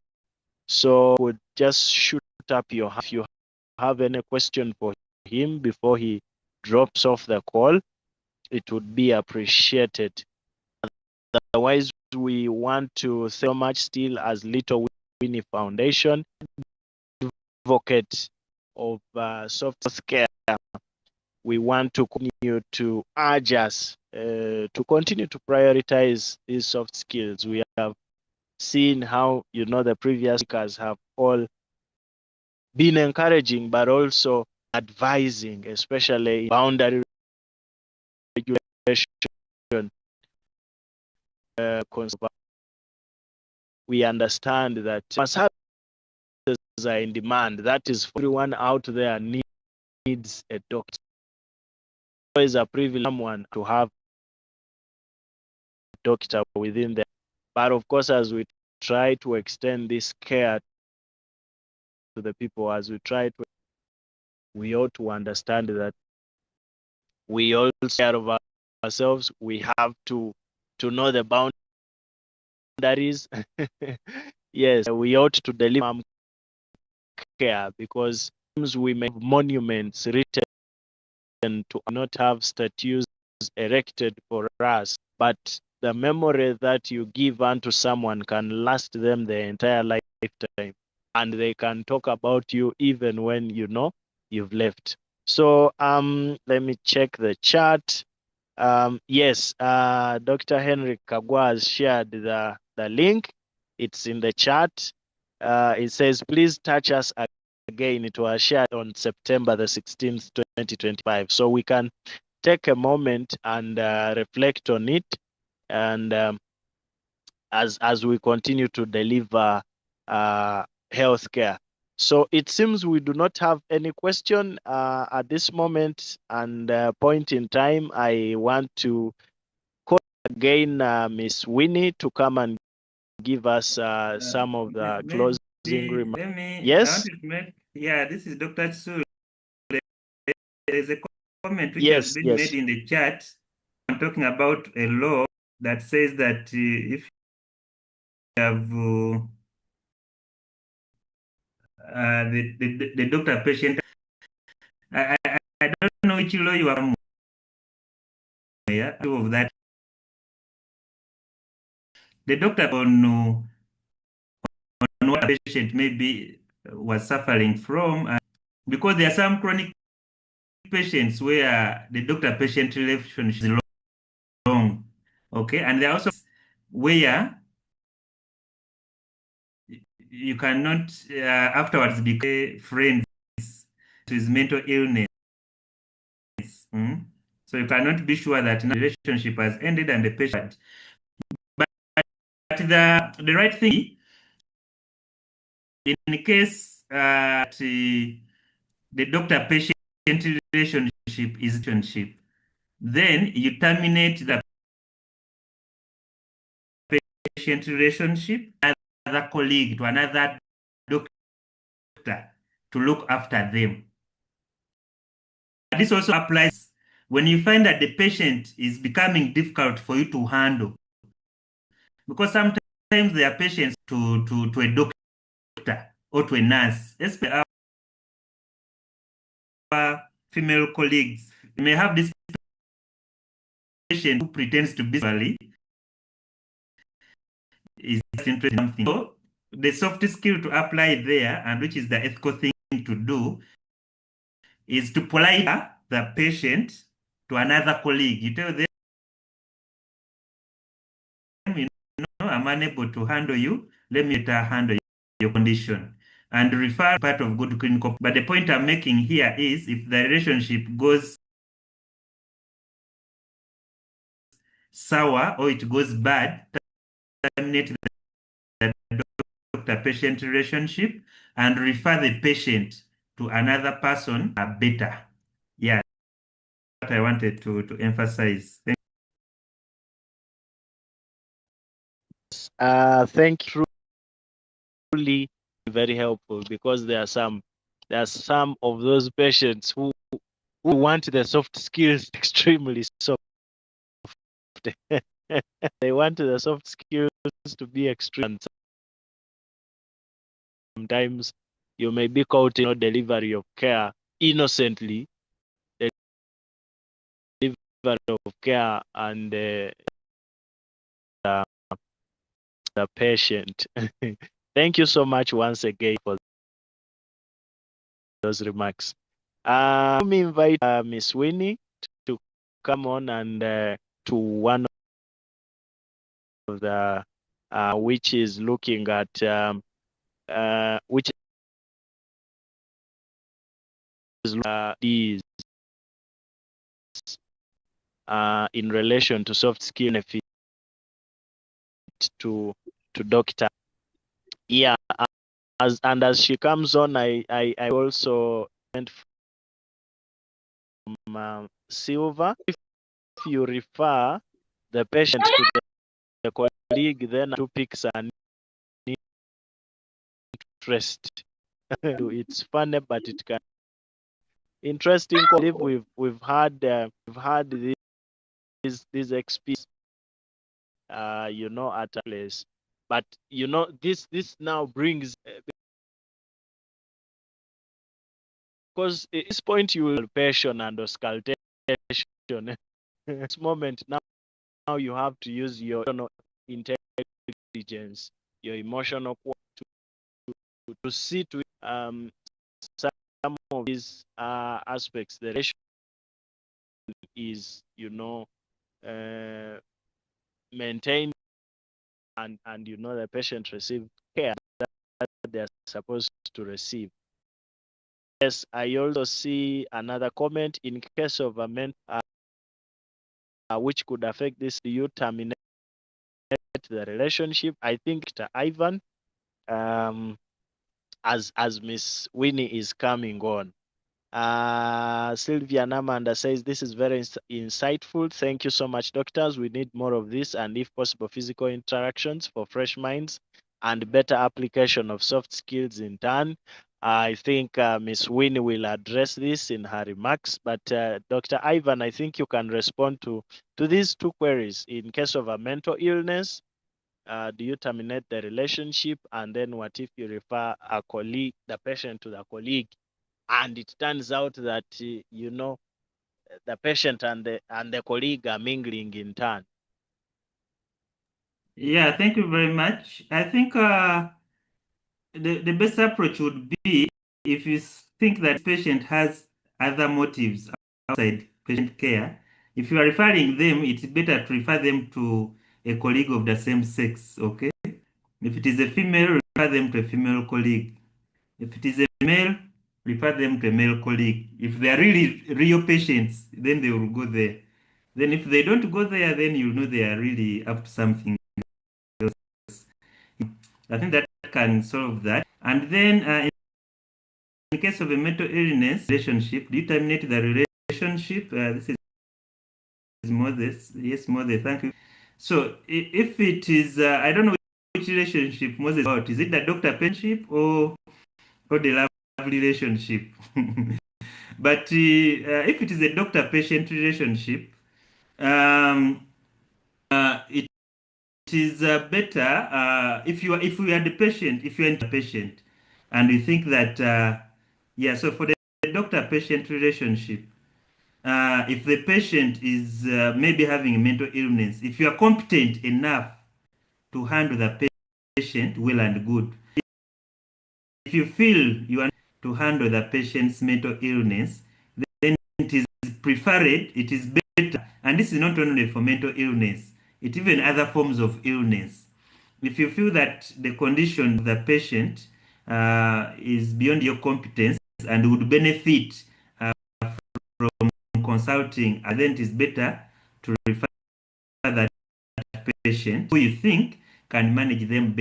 so would just shoot up your hand if you have any question for him before he drops off the call. It would be appreciated. Otherwise, we want to thank so much still as Little Winnie Foundation, advocate of soft care. We want to continue to urge us to continue to prioritize these soft skills. We have seen how, the previous speakers have all been encouraging, but also advising, especially boundary regulation. We understand that services are in demand. That is, for everyone out there needs a doctor. It is a privilege for someone to have a doctor within them. But of course, as we try to extend this care to the people, we ought to understand that we all care of ourselves. We have to know the boundaries. Yes, we ought to deliver care, because we make monuments written to not have statues erected for us, but the memory that you give unto someone can last them the entire lifetime, and they can talk about you even when you've left. So let me check the chat. Yes, Dr. Henry Kagwa has shared the link. It's in the chat. It says, please touch us again. It was shared on September the 16th, 2025. So we can take a moment and reflect on it, and as we continue to deliver healthcare. So it seems we do not have any question at this moment and point in time. I want to call again Miss Winnie to come and give us some of the closing remarks. Yes? This is Dr. Tsu. There is a comment which has been made in the chat. I'm talking about a law that says that if you have the doctor patient, I don't know which law you are of that. The doctor on what the patient maybe was suffering from, because there are some chronic patients where the doctor-patient relationship is long, okay, and there are also where you cannot afterwards become friends with mental illness. So you cannot be sure that the relationship has ended and the patient. But the right thing, in case the doctor-patient relationship is relationship, then you terminate the patient relationship, another colleague to another doctor to look after them. This also applies when you find that the patient is becoming difficult for you to handle, because sometimes they are patients to a doctor or to a nurse, especially our female colleagues. You may have this patient who pretends to be somebody, is interested in something. So the soft skill to apply there, and which is the ethical thing to do, is to polite the patient to another colleague. You tell them, I'm unable to handle you. Let me handle your condition and refer part of good clinical. But the point I'm making here is, if the relationship goes sour or it goes bad, terminate the doctor-patient relationship and refer the patient to another person better. Yeah, what I wanted to emphasize. Thank you. truly very helpful, because there are some of those patients who want the soft skills extremely soft. They want the soft skills to be extreme. Sometimes you may be caught in delivery of care innocently, delivery of care, and the patient. Thank you so much once again for those remarks. Let me invite Miss Winnie to come on and to one of the which is looking at which is these in relation to soft skill benefit to doctor. Yeah, as she comes on, I also went from Silver. If you refer the patient to the colleague, then topics are interest. It's funny, but it can interesting. I believe we've had these experience, at a place, but this now brings because at this point you will passion and auscultation. This moment now you have to use your intelligence, your emotional to see to some of these aspects. The relation is maintained, and the patient receive care that they are supposed to receive. Yes, I also see another comment in case of a mental which could affect this. Do you terminate the relationship? I think Ivan, as Miss Winnie is coming on. Sylvia Namanda says this is very insightful. Thank you so much, doctors. We need more of this, and if possible, physical interactions for fresh minds and better application of soft skills in turn. I think Miss Winnie will address this in her remarks, but Dr. Ivan, I think you can respond to these two queries. In case of a mental illness, do you terminate the relationship? And then what if you refer a colleague, the patient, to the colleague, and it turns out that the patient and the colleague are mingling in turn? Yeah, thank you very much. I think the best approach would be, if you think that patient has other motives outside patient care, if you are referring them, it's better to refer them to a colleague of the same sex, okay? If it is a female, refer them to a female colleague. If it is a male, refer them to a male colleague. If they are really real patients, then they will go there. Then if they don't go there, then you know they are really up to something else. I think that can solve that. And then in case of a mental illness relationship, do you terminate the relationship? This is Moses. Yes, Moses, thank you. So if it is, I don't know which relationship Moses is about. Is it the doctor-patient or the love relationship? But if it is a doctor-patient relationship, it is better if we are the patient, if you are the patient, and we think that yeah. So for the doctor-patient relationship, if the patient is maybe having a mental illness, if you are competent enough to handle the patient, well and good. If you feel you are to handle the patient's mental illness, then it is preferred, it is better, and this is not only for mental illness, it even other forms of illness. If you feel that the condition of the patient is beyond your competence and would benefit from consulting, then it is better to refer that patient who you think can manage them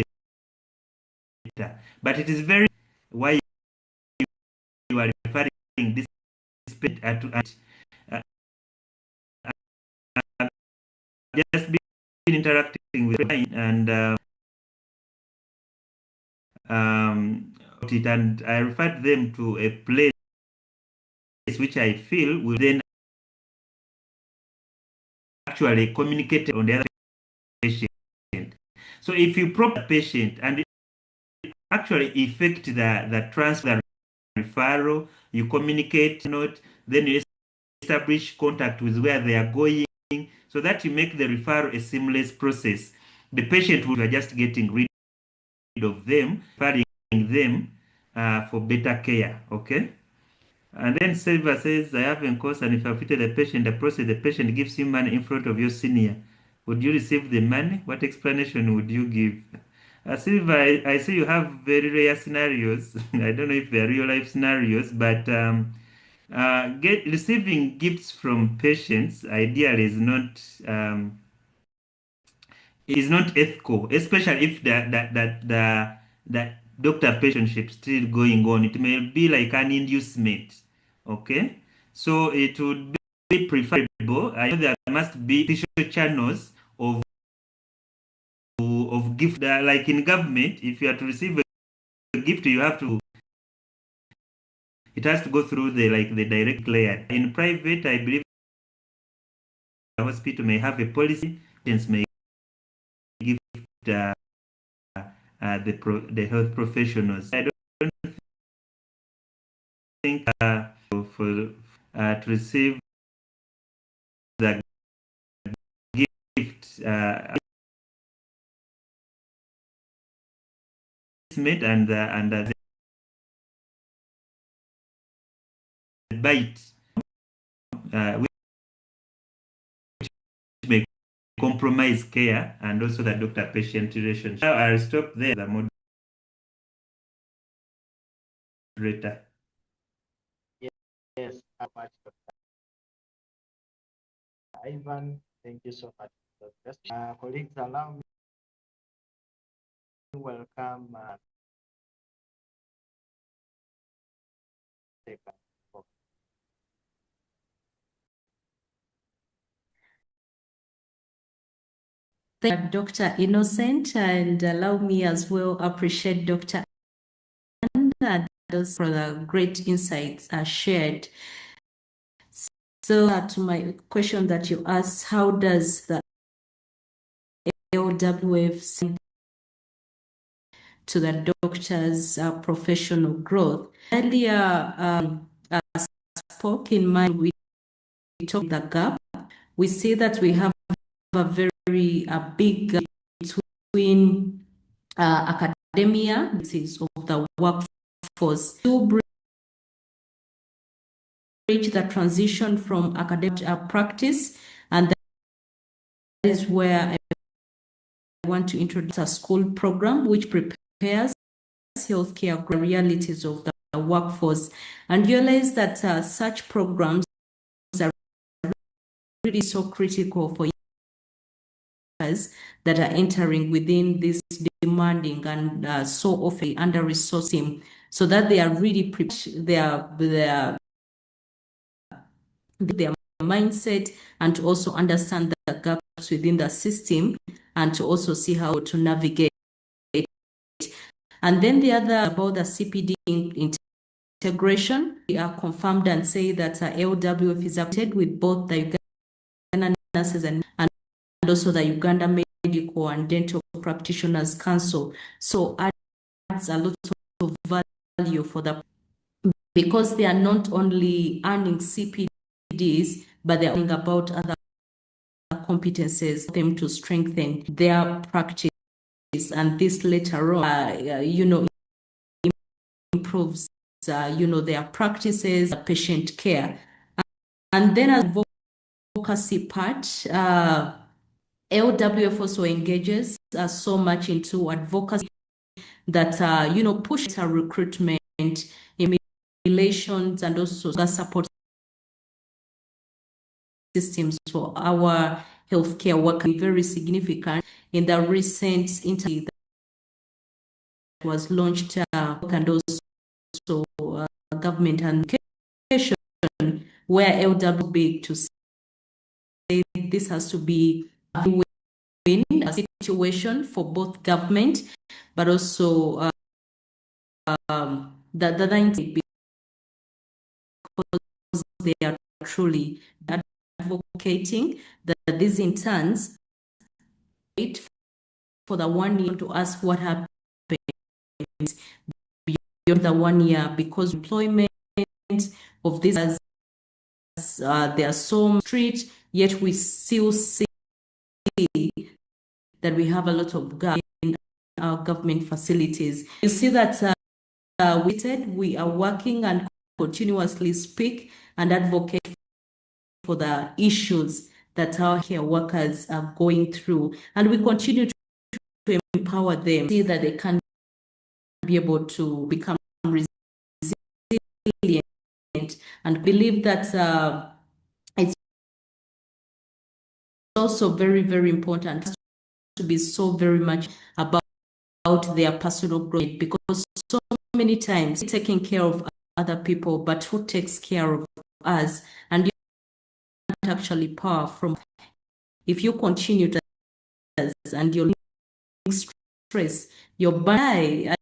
better. But it is very why you are referring this patient to just been interacting with and it, and I referred them to a place which I feel will then actually communicate on the other patient. So if you prompt the patient and actually affect the transfer referral, you communicate note, then you establish contact with where they are going, so that you make the referral a seamless process. The patient will just getting rid of them, referring them for better care. Okay. And then Silva says, I have course, and if I fitted the patient, the process, the patient gives you money in front of your senior. Would you receive the money? What explanation would you give? Silva, I see you have very rare scenarios. I don't know if they're real life scenarios, but receiving gifts from patients ideally is not ethical, especially if the doctor patientship still going on. It may be like an inducement. Okay, so it would be preferable. I know there must be official channels of gift. Like in government, if you are to receive a gift, you have to. It has to go through the direct layer. In private, I believe the hospital may have a policy. Patients may give the health professionals. I don't think for to receive the gift made and the bite which may compromise care and also the doctor-patient relationship. Now I'll stop there. The moderator. Yes, how much, Dr. Ivan? Thank you so much for the question. Colleagues, allow me to welcome Thank Dr. Innocent, and allow me as well appreciate Dr. and those for the great insights shared. So to my question that you asked, how does the LWF to the doctor's professional growth? Earlier, spoke in mind, we talked the gap. We see that we have a very big gap between academia of the workforce to bridge the transition from academic practice, and that is where I want to introduce a school program which prepares healthcare realities of the workforce, and realize that such programs are really so critical for us that are entering within this demanding and so often under-resourcing, so that they are really prepared, their mindset, and to also understand the gaps within the system, and to also see how to navigate. And then the other about the CPD integration, we are confirmed and say that LWF is affiliated with both the Uganda Nurses and also the Uganda Medical and Dental Practitioners Council. So adds a lot of value for the, because they are not only earning CPDs, but they're learning about other competences for them to strengthen their practice, and this later on, improves, their practices, patient care. And then as advocacy part, LWF also engages so much into advocacy that, push our recruitment, relations, and also the support systems for our healthcare workers. Very significant in the recent interview that was launched, and also government and education, where LW big to say this has to be a win-win situation for both government, but also the 90 because they are truly advocating that these interns wait for the 1 year to ask what happened beyond the 1 year because employment of this they are so street, yet we still see that we have a lot of gaps in our government facilities. You see that we are working and continuously speak and advocate for the issues that our care workers are going through, and we continue to empower them, see that they can be able to become resilient, and believe that it's also very, very important to be so very much about their personal growth, because so many times taking care of other people, but who takes care of us? And you can't actually power from if you continue to and you're stress, your body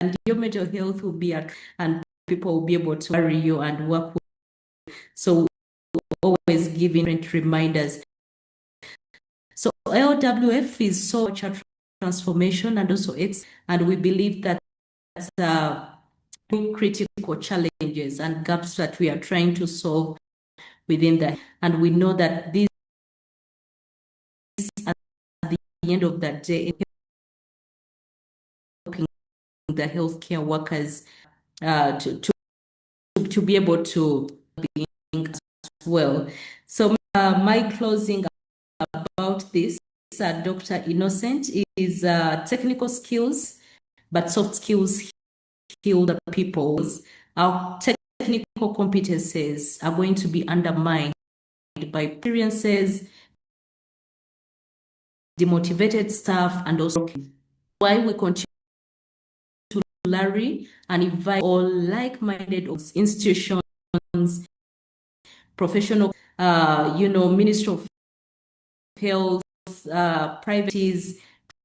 and your mental health will be at, and people will be able to worry you and work with. So always giving reminders. So LWF is so much a transformation and also and we believe that critical challenges and gaps that we are trying to solve within that, and we know that this at the end of that day helping the healthcare workers to be able to be as well. So my closing about this, Dr. Innocent, is technical skills, but soft skills heal the people. Our technical competences are going to be undermined by experiences, demotivated staff, and also why we continue to Larry and invite all like-minded institutions, professional, Ministry of Health, private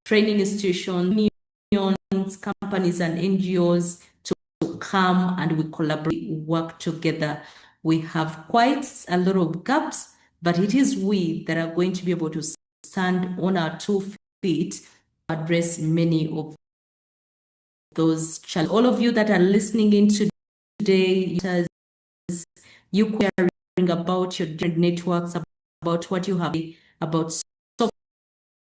training institutions, unions, companies, and NGOs to come and we collaborate, work together. We have quite a lot of gaps, but it is we that are going to be able to stand on our 2 feet to address many of those challenges. All of you that are listening in today, you caring about your different networks, about what you have, about soft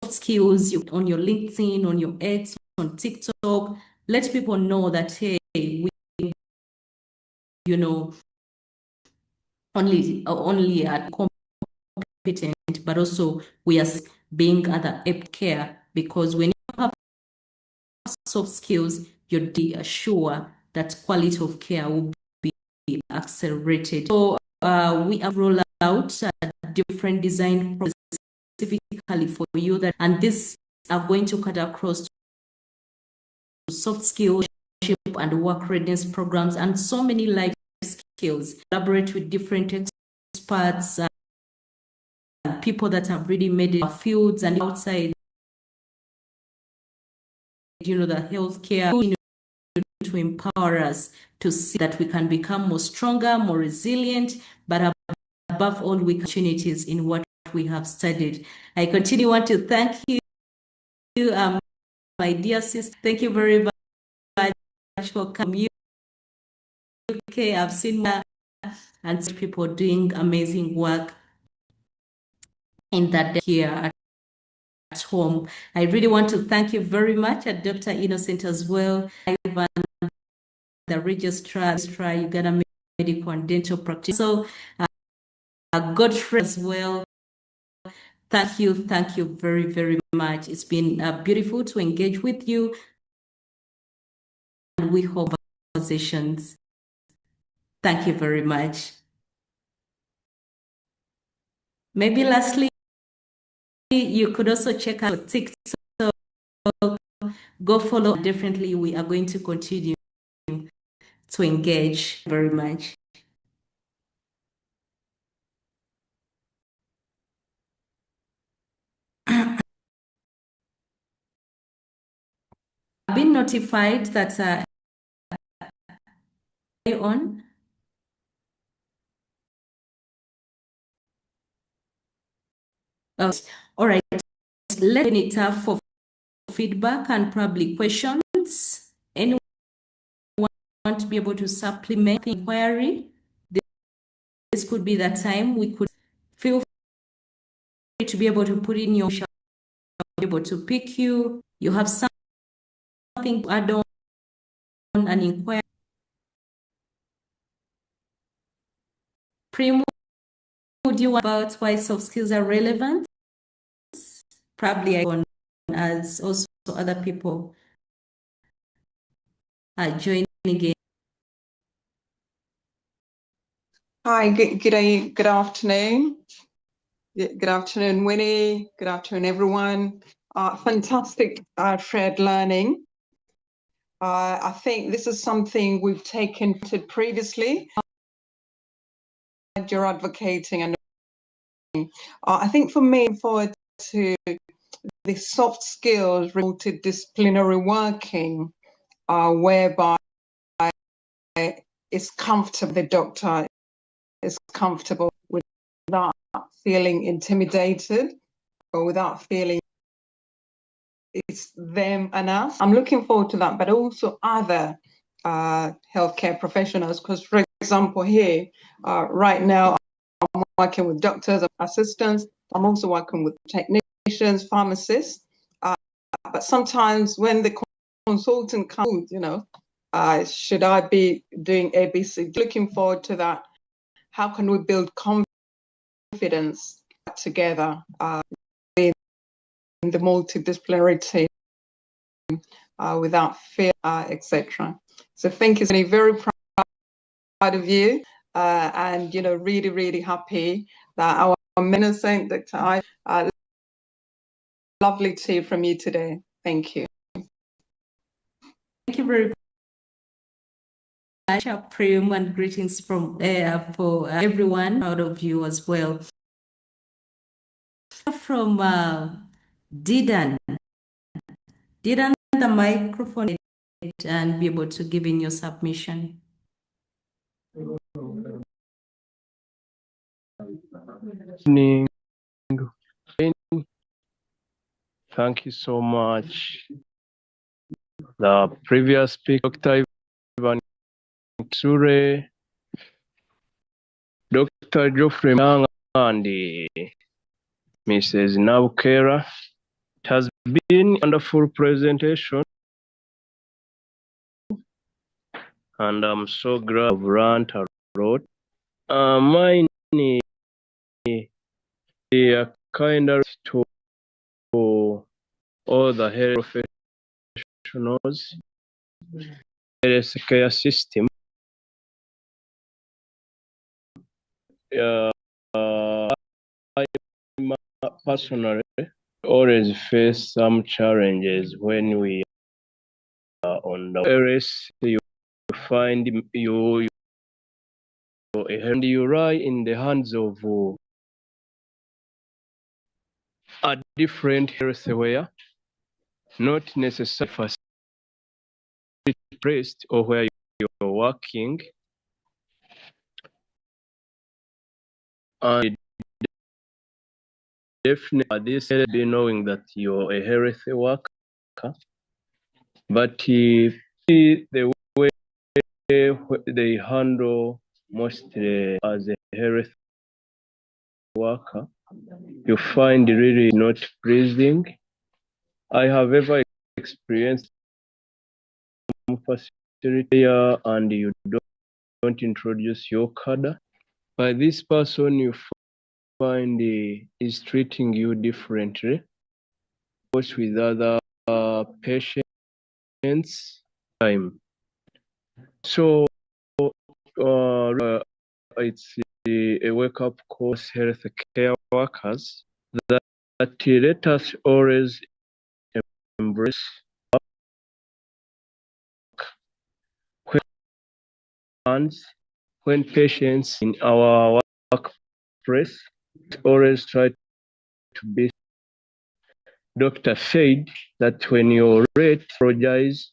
skills on your LinkedIn, on your X, on TikTok. Let people know that, hey, we, only are competent, but also we are being other apt care, because when you have soft skills, you're sure that quality of care will be accelerated. So we have rolled out different design processes specifically for you and this are going to cut across to soft skills and work readiness programs and so many life skills. Collaborate with different experts and people that have really made it fields and outside, the healthcare, to empower us to see that we can become more stronger, more resilient, but above all, we opportunities in what we have studied. I continue want to thank you, my dear sister. Thank you very much for coming. UK, I've seen that and people doing amazing work in that here at home. I really want to thank you very much, at Dr. Innocent as well, Ivan, the registrar, Uganda medical and dental practice. So, Godfrey as well. Thank you very, very much. It's been beautiful to engage with you, and we hope conversations. Thank you very much. Maybe lastly, you could also check out TikTok. Go follow. Definitely, we are going to continue to engage very much. I've been notified that on? All right, let's open it up for feedback and probably questions. Anyone want to be able to supplement the inquiry? This could be the time we could feel free to be able to put in your, shall be able to pick you. You have something to add on an inquiry. Primo, would you want about why soft skills are relevant? Probably I on as also other people are joining in. Hi, good afternoon. Good afternoon, Winnie. Good afternoon, everyone. Fantastic shared learning. I think this is something we've taken to previously. You're advocating, and I think for me, forward to the soft skills multidisciplinary working, whereby it's comfortable. The doctor is comfortable without feeling intimidated or without feeling it's them and us. I'm looking forward to that, but also other healthcare professionals, because for example here, right now I'm working with doctors and assistants. I'm also working with technicians, pharmacists, but sometimes when the consultant comes, should I be doing ABC? Looking forward to that. How can we build confidence together in the multidisciplinary team without fear, etc. So thank you, Winnie. Very proud of you, and really, really happy that our minister, Dr. I, lovely to hear from you today. Thank you. Thank you very much, Prem, and greetings from for everyone. Proud of you as well. From Didan. Didan, the microphone and be able to give in your submission. Evening. Thank you so much. The previous speaker, Dr. Ivan Sure, Dr. Geoffrey Manga, and Mrs. Nabukera. It has been a wonderful presentation, and I'm so glad I've learned a lot. Mine is a kind of to all the health professionals, healthcare system. I personally always face some challenges when we are on the areas. You find you and you lie in the hands of a different healthcare, not necessarily placed or where you're working, and definitely this be knowing that you're a healthy worker, but the way they handle mostly as a health worker, you find really not pleasing. I have ever experienced some facility and you don't introduce your cadre. By this person you find is treating you differently, goes with other patients time. So it's a wake-up call health care workers that let us always embrace hands when patients in our workplace always try to be. Doctor said that when you're late, apologize.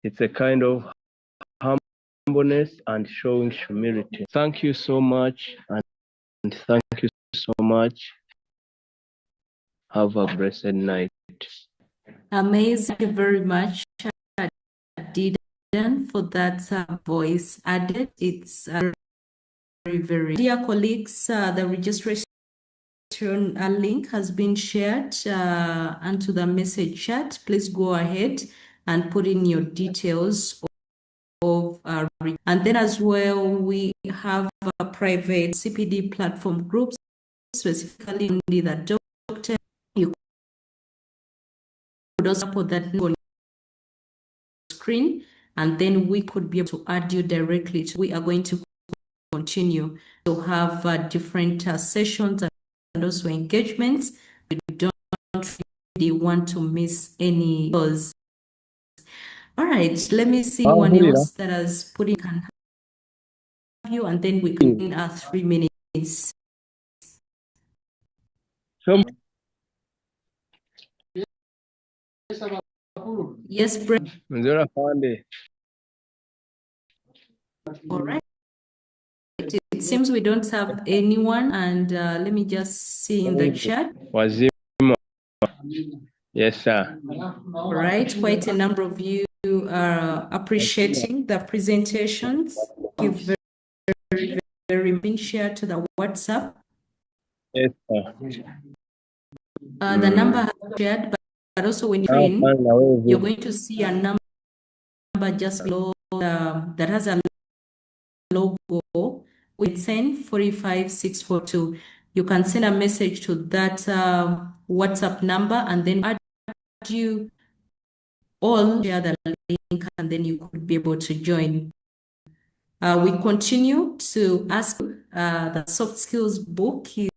It's a kind of humble humbleness and showing humility. Thank you so much, and thank you so much. Have a blessed night. Amazing. Thank you very much, Didan, for that voice added. It's very, very. Dear colleagues, the registration link has been shared onto the message chat. Please go ahead and put in your details of and then as well we have a private CPD platform groups, specifically only the doctor. You could also put that on screen, and then we could be able to add you directly to. We are going to continue to have different sessions and also engagements. We don't really want to miss any. All right, let me see anyone else that has put in can have you, and then we can 3 minutes. Yes, Brent. All right. It seems we don't have anyone, and let me just see in the chat. Yes, sir. All right, quite a number of you are appreciating the presentations. Thank you very much. Shared to the WhatsApp. Yes, sir. The number has shared, but also when you're going to see a number just below that has a logo with 1045642. You can send a message to that WhatsApp number, and then add you all, share the link, and then you could be able to join. We continue to ask the soft skills book is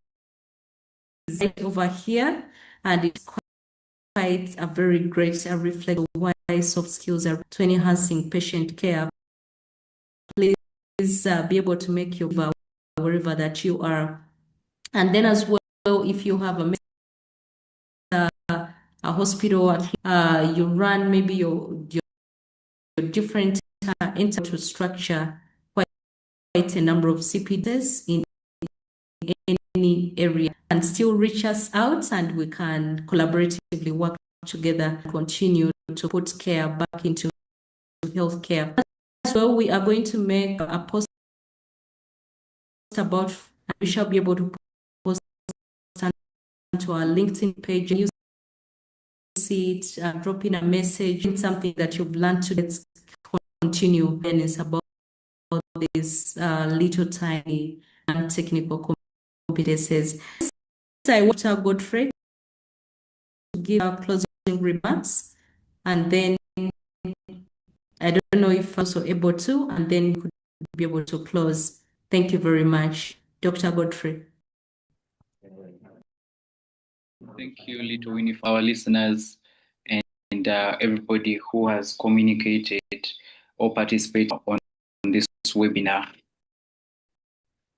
right over here, and it's quite a very great reflection of why soft skills are to enhancing patient care. Please be able to make your vow wherever that you are. And then as well, if you have a hospital, you run maybe your different into structure, quite a number of CPDs in any area, and still reach us out, and we can collaboratively work together, continue to put care back into healthcare. As well, we are going to make a post about, and we shall be able to post to our LinkedIn page. You see it, drop in a message, something that you've learned to let's continue. And it's about this little tiny and technical competences. I want Godfrey to give our closing remarks, and then I don't know if also able to, and then you could be able to close. Thank you very much, Dr. Godfrey. Thank you, Little Winnie, for our listeners and everybody who has communicated or participated on this webinar.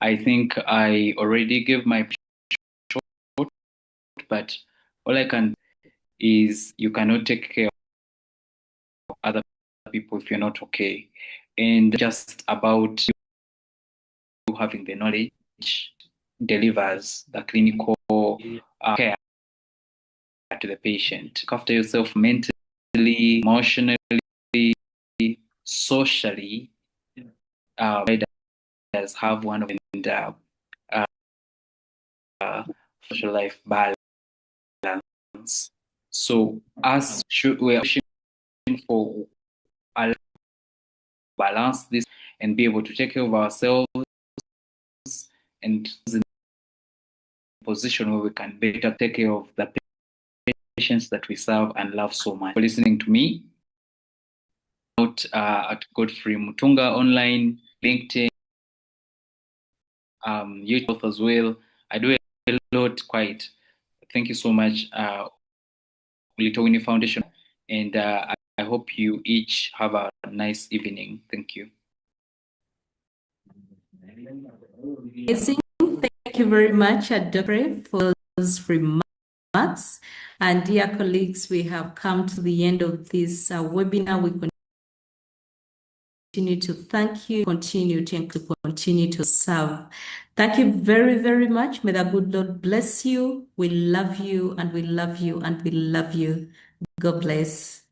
I think I already gave my short, but all I can is you cannot take care of other people if you're not okay. And just about you having the knowledge delivers the clinical care to the patient. Look after yourself mentally, emotionally, socially. Does have one of the social life balance. So us we are pushing for a balance this and be able to take care of ourselves and in a position where we can better take care of the patients that we serve and love so much. For listening to me out at Godfrey Mutunga online, LinkedIn, YouTube as well. I do a lot quite. Thank you so much, Little Winnie Foundation, and I hope you each have a nice evening. Thank you. Thank you very much, Dr. for those remarks. And dear colleagues, we have come to the end of this webinar. We continue to thank you, continue to serve. Thank you very, very much. May the good Lord bless you. We love you and we love you and we love you. God bless.